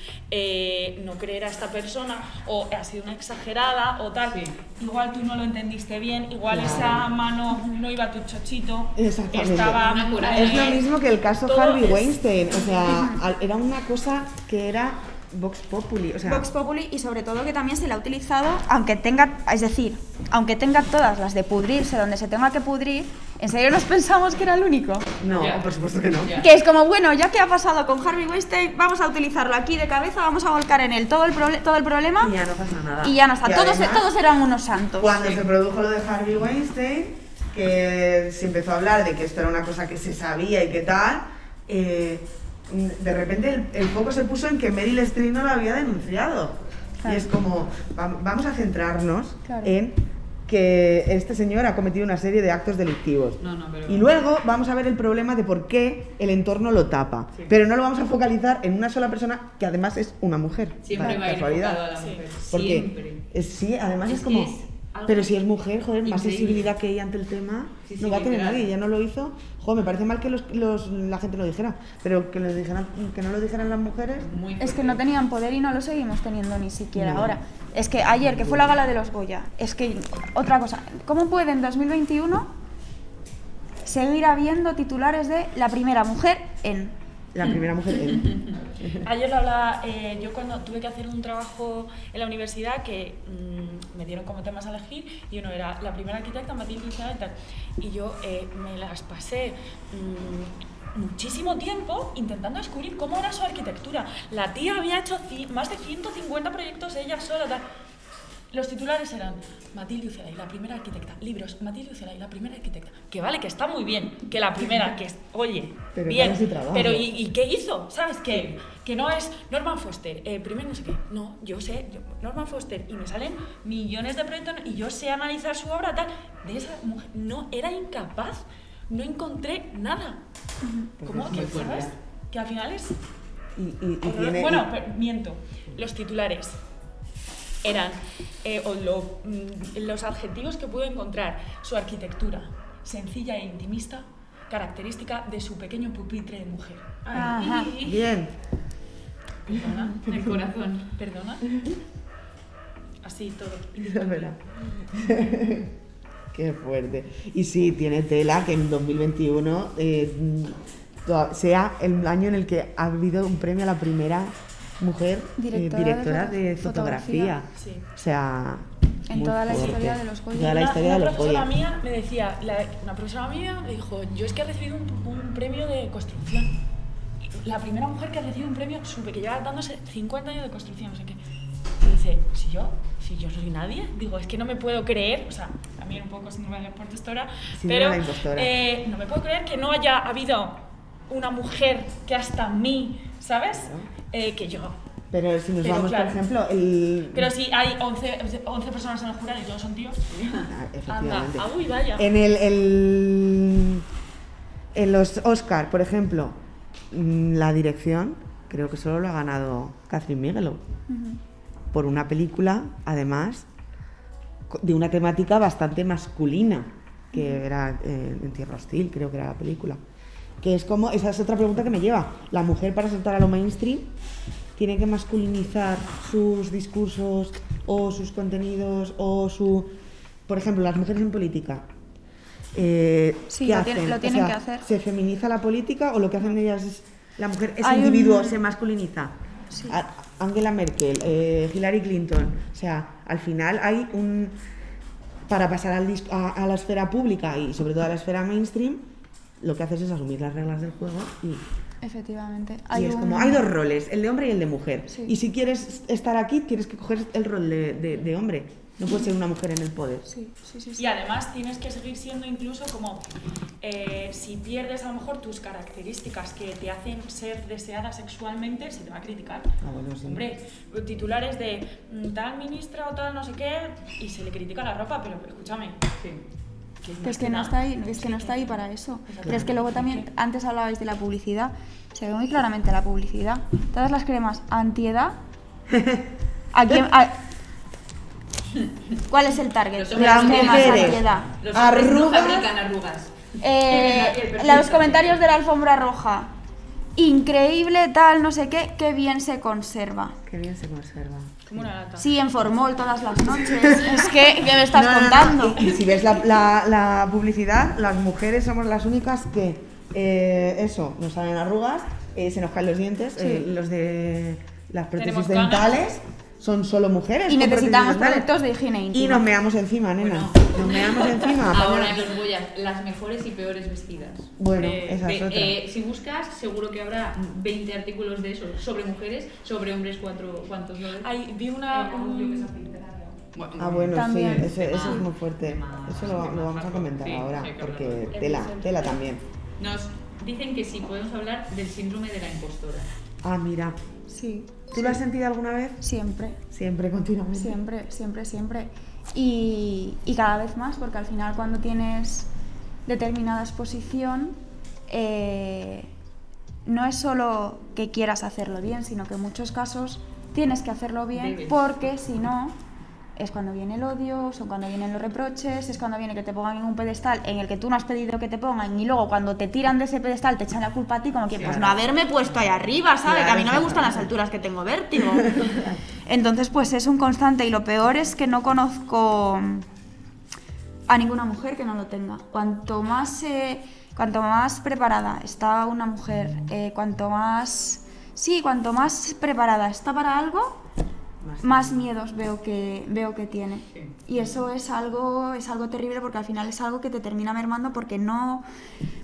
no creer a esta persona o ha sido una exagerada o tal. Sí. Igual tú no lo entendiste bien, igual Claro. esa mano no iba a tu chochito, Exactamente. estaba... Una cura. Es lo mismo que el caso todo Harvey es- Weinstein, o sea, era una cosa que era Vox Populi, o sea, Vox Populi y sobre todo que también se le ha utilizado, aunque tenga todas las de pudrirse donde se tenga que pudrir, ¿en serio nos pensamos que era el único? no, Ya. por supuesto que no. Ya. Que es como, bueno, ya que ha pasado con Harvey Weinstein, vamos a utilizarlo aquí de cabeza, vamos a volcar en él todo el problema Y ya no pasa nada. y ya no está. Y Todos además, eran unos santos. Cuando se produjo lo de Harvey Weinstein, que se empezó a hablar de que esto era una cosa que se sabía y que tal, de repente el foco se puso en que Meryl Streep no lo había denunciado. Claro. Y es como, vamos a centrarnos Claro. en que este señor ha cometido una serie de actos delictivos. No, pero... Y luego vamos a ver el problema de por qué el entorno lo tapa. Sí. Pero no lo vamos a focalizar en una sola persona que además es una mujer. Siempre va a ir casualidad. enfocado a la mujer. Porque Siempre. sí, además es que como... es algo pero si es mujer, joder, más increíble. sensibilidad que ella ante el tema Sí, no va a tener literal. nadie. Ya no lo hizo. Joder, me parece mal que la gente lo dijera, pero que no lo dijeran las mujeres. Muy Es que fuerte. no tenían poder y no lo seguimos teniendo ni siquiera No. ahora. Es que ayer, que fue la gala de los Goya, es que otra cosa, ¿cómo puede en 2021 seguir habiendo titulares de la primera mujer en? La primera mujer en... Ayer lo hablaba, yo cuando tuve que hacer un trabajo en la universidad que me dieron como temas a elegir y uno era la primera arquitecta, Matilde Lucena y tal. Y yo me las pasé muchísimo tiempo intentando descubrir cómo era su arquitectura. La tía había hecho más de 150 proyectos ella sola, tal. Los titulares eran Matilde Ucelay, la primera arquitecta. Libros, Matilde Ucelay, la primera arquitecta. Que vale, que está muy bien, que la primera, que es, oye, Pero bien. ¿cuál es su trabajo? Pero ¿y qué hizo? ¿Sabes? Que no es Norman Foster, primero no sé qué. No, yo sé, Norman Foster, y me salen millones de proyectos y yo sé analizar su obra, tal. De esa mujer, no, era incapaz, no encontré nada. ¿Cómo? es muy Que, fuerte. ¿sabes? Que al final es... Y horror- tiene... bueno, pero miento. Los titulares eran los adjetivos que pude encontrar: su arquitectura sencilla e intimista, característica de su pequeño pupitre de mujer. Ajá. Bien. Perdona, El corazón. perdona. Así todo. Es verdad. Qué fuerte. Y sí, tiene tela que en 2021 sea el año en el que ha habido un premio a la primera mujer Directora de de fotografía. Sí. O sea, En muy toda la fuerte. historia de los Goya. Toda la historia una de los profesora Goya. mía me decía, una profesora mía me dijo, yo es que he recibido un premio de construcción. La primera mujer que ha recibido un premio, supe que lleva dándose 50 años de construcción, no sé qué. Y dice, si yo soy nadie, digo, es que no me puedo creer, o sea, también un poco síndrome de la impostora, Síndrome pero de la impostora. No me puedo creer que no haya habido una mujer que hasta mí, ¿sabes? Que yo. Pero si nos Pero vamos, claro. por ejemplo, Pero si hay 11 personas en el jurado y todos son tíos, Ah, efectivamente. anda, uy, vaya. En los Oscar, por ejemplo, la dirección, creo que solo lo ha ganado Catherine Bigelow. Por una película, además, de una temática bastante masculina, que era En Tierra Hostil, creo que era la película. Que es como, esa es otra pregunta que me lleva. La mujer, para saltar a lo mainstream, tiene que masculinizar sus discursos o sus contenidos o su... Por ejemplo, las mujeres en política. Sí, ¿qué lo hacen? lo tienen que hacer. ¿Se feminiza la política o lo que hacen ellas es... La mujer, ese Hay un- individuo se masculiniza? Sí. Angela Merkel, Hillary Clinton, o sea, al final hay un... Para pasar a la esfera pública y sobre todo a la esfera mainstream, lo que haces es asumir las reglas del juego y Efectivamente. y es como, hay dos roles, el de hombre y el de mujer. Sí. Y si quieres estar aquí, tienes que coger el rol de hombre. No puedes ser una mujer en el poder. Sí. Y además tienes que seguir siendo incluso como, si pierdes a lo mejor tus características que te hacen ser deseada sexualmente, se te va a criticar. Bueno, sí. Hombre, titulares de tal ministra o tal no sé qué, y se le critica la ropa, pero escúchame. Sí. Es que no está ahí, es que no está ahí para eso. Pero es que luego también, antes hablabais de la publicidad, se ve muy claramente la publicidad. Todas las cremas antiedad, ¿a quién, ¿cuál es el target? Los de hombres las no cremas mujeres. antiedad. Los hombres no Arrugas. fabrican arrugas. Los comentarios de la alfombra roja. Increíble, tal, no sé qué bien se conserva. Qué bien se conserva. Como una lata. Sí, en formol todas las noches. Es que, ¿qué me estás contando? Y si ves la publicidad, las mujeres somos las únicas que, nos salen arrugas, se nos caen los dientes, los de las prótesis Tenemos canas. dentales son solo mujeres. Y con necesitamos prótesis productos de dentales. higiene íntima. Y nos meamos encima, nena. Bueno. Nos meamos encima. Ahora apañadas. en los Goyas, las mejores y peores vestidas. Bueno, esa es otra. Si buscas, seguro que habrá 20 artículos de eso sobre mujeres, sobre hombres cuantos no. Ay, vi una... Bueno, También. sí, eso es muy fuerte. Eso lo vamos a comentar Sí, ahora, sí, hay que porque hablarlo. tela también. Nos dicen que sí, podemos hablar del síndrome de la impostora. Ah, mira. Sí. ¿Tú lo has sentido alguna vez? Siempre. Siempre, continuamente. Siempre. y cada vez más, porque al final cuando tienes determinada exposición no es solo que quieras hacerlo bien, sino que en muchos casos tienes que hacerlo bien, porque si no es cuando viene el odio, son cuando vienen los reproches, es cuando viene que te pongan en un pedestal en el que tú no has pedido que te pongan, y luego cuando te tiran de ese pedestal te echan la culpa a ti, como que pues no haberme puesto ahí arriba, ¿sabes? Que a mí no me gustan las alturas, que tengo vértigo. Entonces pues es un constante, y lo peor es que no conozco a ninguna mujer que no lo tenga. Cuanto más preparada está una mujer, cuanto más preparada está para algo, más miedos veo que tiene. Y eso es algo terrible, porque al final es algo que te termina mermando, porque no,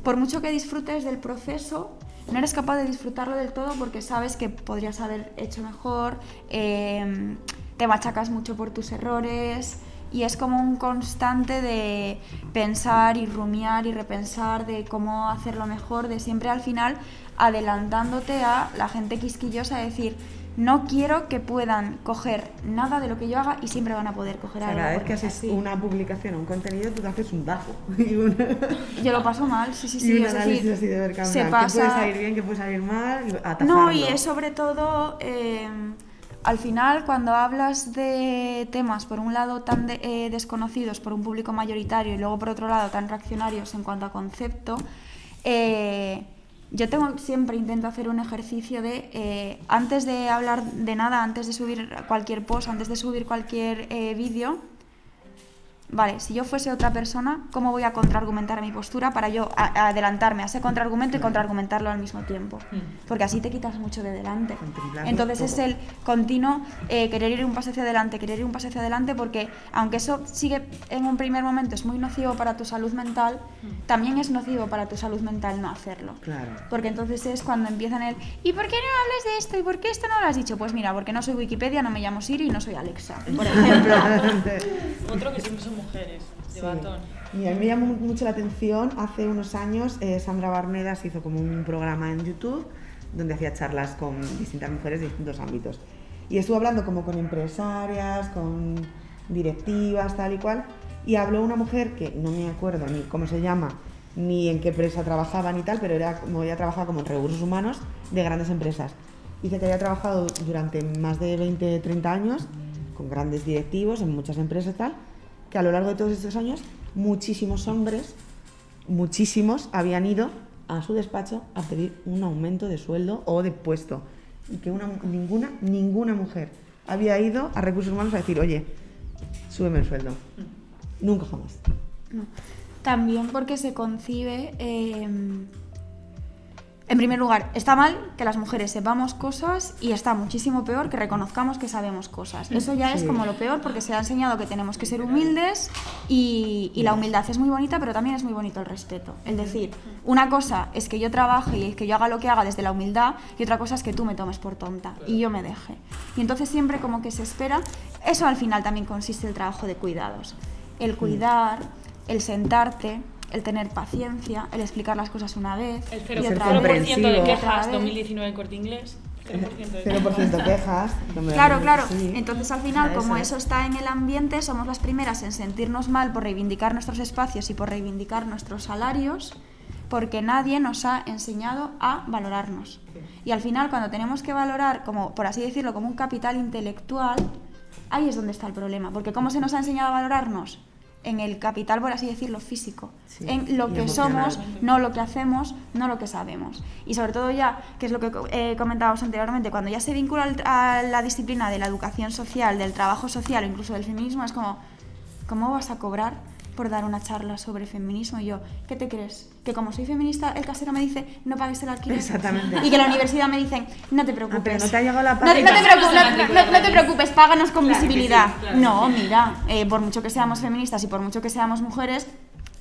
por mucho que disfrutes del proceso, no eres capaz de disfrutarlo del todo, porque sabes que podrías haber hecho mejor, te machacas mucho por tus errores, y es como un constante de pensar y rumiar y repensar de cómo hacerlo mejor, de siempre al final adelantándote a la gente quisquillosa, de decir, no quiero que puedan coger nada de lo que yo haga, y siempre van a poder coger algo. Cada vez que haces una publicación o un contenido, tú te haces un bajo. Yo lo paso mal, sí. Y un análisis así de ver qué puede salir bien, qué puede salir mal, atajarlo. No, y es sobre todo, al final, cuando hablas de temas, por un lado tan desconocidos por un público mayoritario, y luego por otro lado tan reaccionarios en cuanto a concepto, yo siempre intento hacer un ejercicio de, antes de hablar de nada, antes de subir cualquier post, antes de subir cualquier vídeo, vale, si yo fuese otra persona, ¿cómo voy a contraargumentar mi postura para yo adelantarme a ese contraargumento y contraargumentarlo al mismo tiempo? Porque así te quitas mucho de delante. Entonces es el continuo querer ir un paso hacia adelante, porque aunque eso sigue en un primer momento es muy nocivo para tu salud mental, también es nocivo para tu salud mental no hacerlo. Claro. Porque entonces es cuando empiezan ¿y por qué no hablas de esto? ¿Y por qué esto no lo has dicho? Pues mira, porque no soy Wikipedia, no me llamo Siri y no soy Alexa, por ejemplo. Otro que siempre son mujeres, de batón. Y a mí me llamó mucho la atención, hace unos años Sandra Barnedas hizo como un programa en YouTube donde hacía charlas con distintas mujeres de distintos ámbitos. Y estuvo hablando como con empresarias, con directivas, tal y cual, y habló una mujer que no me acuerdo ni cómo se llama, ni en qué empresa trabajaba ni tal, pero ella trabajaba como en recursos humanos de grandes empresas. Dice que había trabajado durante más de 20, 30 años con grandes directivos en muchas empresas y tal, que a lo largo de todos estos años muchísimos hombres, habían ido a su despacho a pedir un aumento de sueldo o de puesto, y que ninguna mujer había ido a recursos humanos a decir, oye, súbeme el sueldo. Nunca jamás. No. También porque se concibe, en primer lugar, está mal que las mujeres sepamos cosas, y está muchísimo peor que reconozcamos que sabemos cosas. Eso ya es como lo peor, porque se ha enseñado que tenemos que ser humildes, y la humildad es muy bonita, pero también es muy bonito el respeto. Es decir, una cosa es que yo trabaje y que yo haga lo que haga desde la humildad, y otra cosa es que tú me tomes por tonta y yo me deje. Y entonces siempre como que se espera, eso al final también consiste el trabajo de cuidados. El cuidar, el sentarte, el tener paciencia, el explicar las cosas una vez El y otra 0% de vez. quejas 2019 en Corte Inglés. 0% quejas. Claro. Sí. Entonces al final, como eso está en el ambiente, somos las primeras en sentirnos mal por reivindicar nuestros espacios y por reivindicar nuestros salarios, porque nadie nos ha enseñado a valorarnos. Y al final, cuando tenemos que valorar, como por así decirlo, como un capital intelectual, ahí es donde está el problema. Porque ¿cómo se nos ha enseñado a valorarnos? En el capital, por así decirlo, físico, en lo que somos, no lo que hacemos, no lo que sabemos. Y sobre todo ya, que es lo que comentábamos anteriormente, cuando ya se vincula a la disciplina de la educación social, del trabajo social o incluso del feminismo, es como, ¿cómo vas a cobrar por dar una charla sobre feminismo? Y yo, ¿qué te crees? Que como soy feminista, el casero me dice, no pagues el alquiler. Exactamente. Y que la universidad me dice, no te preocupes. Pero no te ha llegado la No paga. te preocupes, páganos con visibilidad. sí, claro, no, sí. mira, por mucho que seamos feministas y por mucho que seamos mujeres,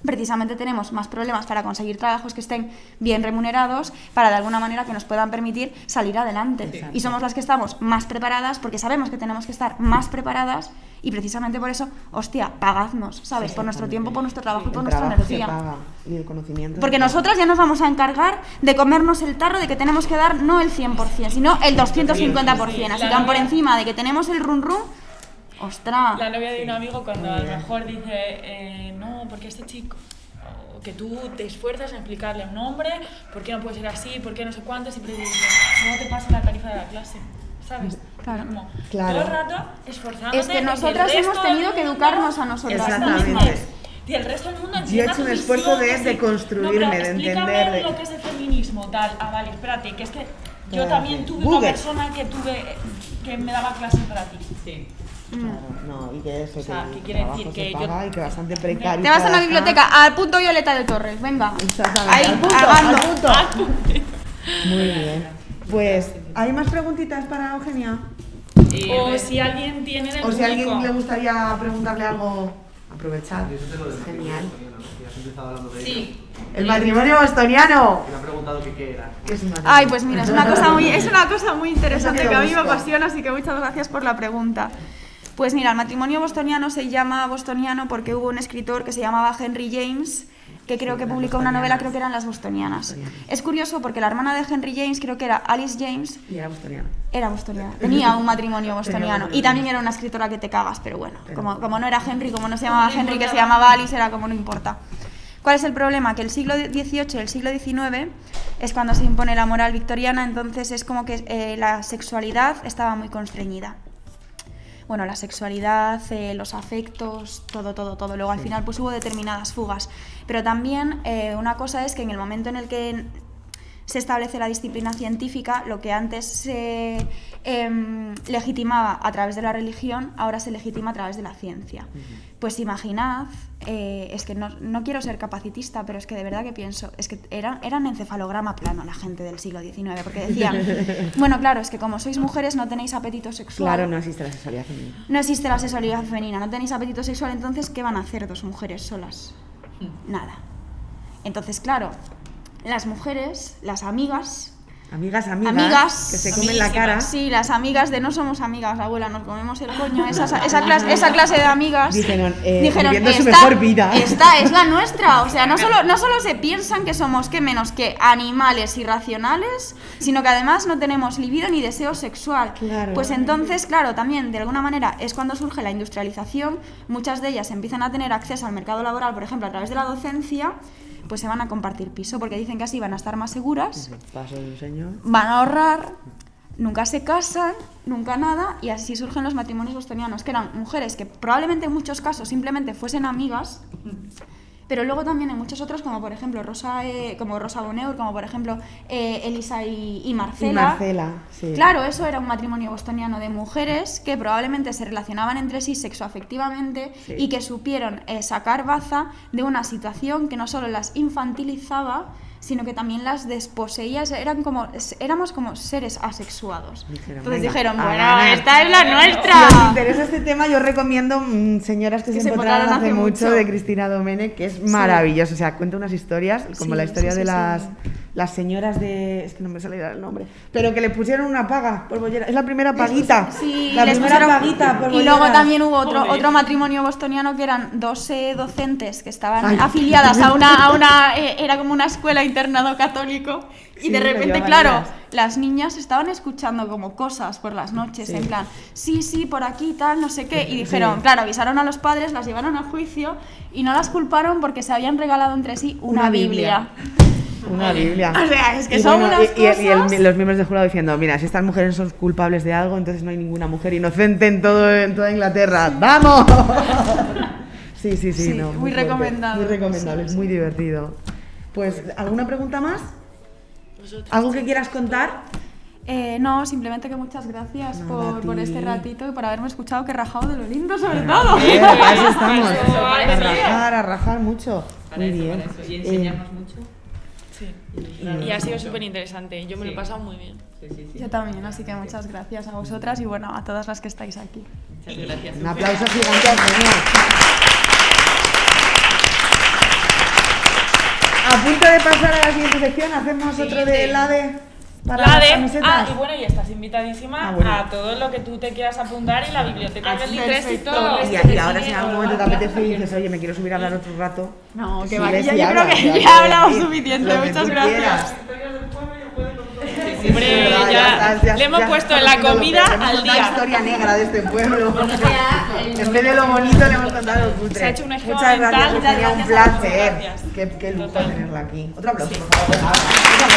precisamente tenemos más problemas para conseguir trabajos que estén bien remunerados, para de alguna manera que nos puedan permitir salir adelante. Exacto. Y somos las que estamos más preparadas, porque sabemos que tenemos que estar más preparadas, y precisamente por eso, hostia, pagadnos, ¿sabes? Por nuestro tiempo, por nuestro trabajo y por nuestra energía. Se paga, y el conocimiento. Porque nosotras ya nos vamos a encargar de comernos el tarro, de que tenemos que dar no el 100%, sino el 250%. Así que aun por encima de que tenemos el run run, ¡Ostras! La novia de un amigo cuando a lo mejor dice, no, porque este chico, o que tú te esfuerzas en explicarle a un hombre por qué no puede ser así, por qué no sé cuánto, siempre dices, no te pasa la tarifa de la clase, ¿sabes? Claro. Como Claro. todo el rato esforzándote. Es que en nosotras el hemos resto tenido del que mundo- educarnos a nosotras Exactamente. mismas. Y el resto del mundo Yo he entienda hecho un tu esfuerzo visión, de que sí. deconstruirme, No, pero de explícame entender, de- lo que es el feminismo, tal. Ah, vale, espérate, que es que yo Claro. también tuve Google. una persona que me daba clases para ti. Sí. Claro, no, y que eso, O sea, que ¿qué el quiere trabajo decir? se Que yo- paga y que bastante precario. Te vas a la biblioteca, al punto Violeta de Torres, venga. Exactamente, Ahí, al punto, hagando. al punto. Muy bien. Pues, ¿hay más preguntitas para Eugenia? O si alguien tiene del O si a alguien público. le gustaría preguntarle algo, aprovechar. Genial. Ya has empezado hablando de ello. Sí. El matrimonio bostoniano. Y me ha preguntado que qué era. ¿Qué es un matrimonio? Ay, pues mira, es una cosa muy interesante Eso que a mí me busco. apasiona, así que muchas gracias por la pregunta. Pues mira, el matrimonio bostoniano se llama bostoniano porque hubo un escritor que se llamaba Henry James, que creo que publicó una novela, creo que eran Las Bostonianas. Es curioso porque la hermana de Henry James, creo que era Alice James, Y era bostoniano. era bostoniana, tenía un matrimonio bostoniano y también era una escritora que te cagas, pero bueno, como no era Henry, como no se llamaba Henry, que se llamaba Alice, era como no importa. ¿Cuál es el problema? Que el siglo XVIII y el siglo XIX es cuando se impone la moral victoriana, entonces es como que la sexualidad estaba muy constreñida. Bueno, la sexualidad, los afectos, todo. Luego al final pues hubo determinadas fugas. Pero también una cosa es que en el momento en el que se establece la disciplina científica, lo que antes se legitimaba a través de la religión, ahora se legitima a través de la ciencia. Pues imaginad, es que no quiero ser capacitista, pero es que de verdad que pienso, es que eran encefalograma plano la gente del siglo XIX, porque decían, bueno, claro, es que como sois mujeres no tenéis apetito sexual. Claro, no existe la sexualidad femenina. No existe la sexualidad femenina, no tenéis apetito sexual, entonces ¿qué van a hacer dos mujeres solas? Nada. Entonces, claro, las mujeres, las amigas, Amigas, Amigas. que se comen la cara. sí, las amigas de no somos amigas, abuela, nos comemos el coño, esa clase de amigas Dijeron, viviendo su "Esta- mejor vida". Esta es la nuestra, o sea, no solo se piensan que somos que menos que animales irracionales, sino que además no tenemos libido ni deseo sexual. Claro. Pues entonces, claro, también de alguna manera es cuando surge la industrialización, muchas de ellas empiezan a tener acceso al mercado laboral, por ejemplo, a través de la docencia, pues se van a compartir piso, porque dicen que así van a estar más seguras, Paso del señor. van a ahorrar, nunca se casan, nunca nada, y así surgen los matrimonios bostonianos, que eran mujeres que probablemente en muchos casos simplemente fuesen amigas, pero luego también en muchos otros, como por ejemplo Rosa Bonheur, como por ejemplo Elisa y Marcela. Y Marcela, sí. Claro, eso era un matrimonio bostoniano de mujeres que probablemente se relacionaban entre sí sexoafectivamente Sí. y que supieron sacar baza de una situación que no solo las infantilizaba, sino que también las desposeía. Éramos como seres asexuados. Dijeron, Entonces venga, dijeron, a bueno, ganar. esta es la Si os nuestra. interesa este tema, yo recomiendo Señoras que se encontraron hace mucho de Cristina Domene, que es maravilloso. O sea, cuenta unas historias, como Sí, la historia sí, de sí, las señoras de... Es que no me sale el nombre. Pero que le pusieron una paga por bolleras. Es la primera paguita. Sí, la les primera pusieron- paguita por Y luego bolleras. también hubo otro matrimonio bostoniano que eran dos docentes que estaban Ay. afiliadas a una era como una escuela internado católico, y Sí, de lo repente, llevaban claro, ellas. las niñas estaban escuchando como cosas por las noches, Sí. en plan, sí, por aquí, tal, no sé qué, y dijeron, claro, avisaron a los padres, las llevaron a juicio y no las culparon porque se habían regalado entre sí una Biblia. Una Biblia. O sea, es que Y son bueno, unas y cosas. los miembros del jurado diciendo, mira, si estas mujeres son culpables de algo, entonces no hay ninguna mujer inocente en toda Inglaterra. ¡Vamos! Sí, Sí, no, muy fuerte, recomendable. Muy recomendable, es muy divertido. Pues, ¿alguna pregunta más? ¿Algo que quieras contar? No, simplemente que muchas gracias Nada, a por ti. este ratito y por haberme escuchado, que he rajado de lo lindo sobre todo. Para eso estamos. Vale, A rajar mucho. Para Muy eso, bien. para eso. Y enseñarnos mucho. Sí. Y Y ha sido súper interesante. Yo me lo he Sí. pasado muy bien. Sí. Yo también, así que muchas gracias a vosotras y bueno, a todas las que estáis aquí. Muchas gracias. Un aplauso gigante al señor. A punto de pasar a la siguiente sección, hacemos otro de LADE para La las de. camisetas. Y bueno, y estás invitadísima Bueno. a todo lo que tú te quieras apuntar y la biblioteca del I3 y todo. Y ahora si en algún momento te apetece y dices, oye, me quiero subir a hablar otro rato. No, que Sí, vale, ves, yo y creo habla, que ya ya he puedes hablado decir suficiente, lo que muchas tú gracias. quieras. Hombre, ya le hemos puesto en la comida al La día. historia negra de este pueblo. Ya, En vez de lo bonito le hemos contado lo cutre. Se ha hecho un esquema Muchas gracias, mental. Eugenia, un Muchas placer. gracias. Qué lujo Total. tenerla aquí. Otro aplauso, por favor.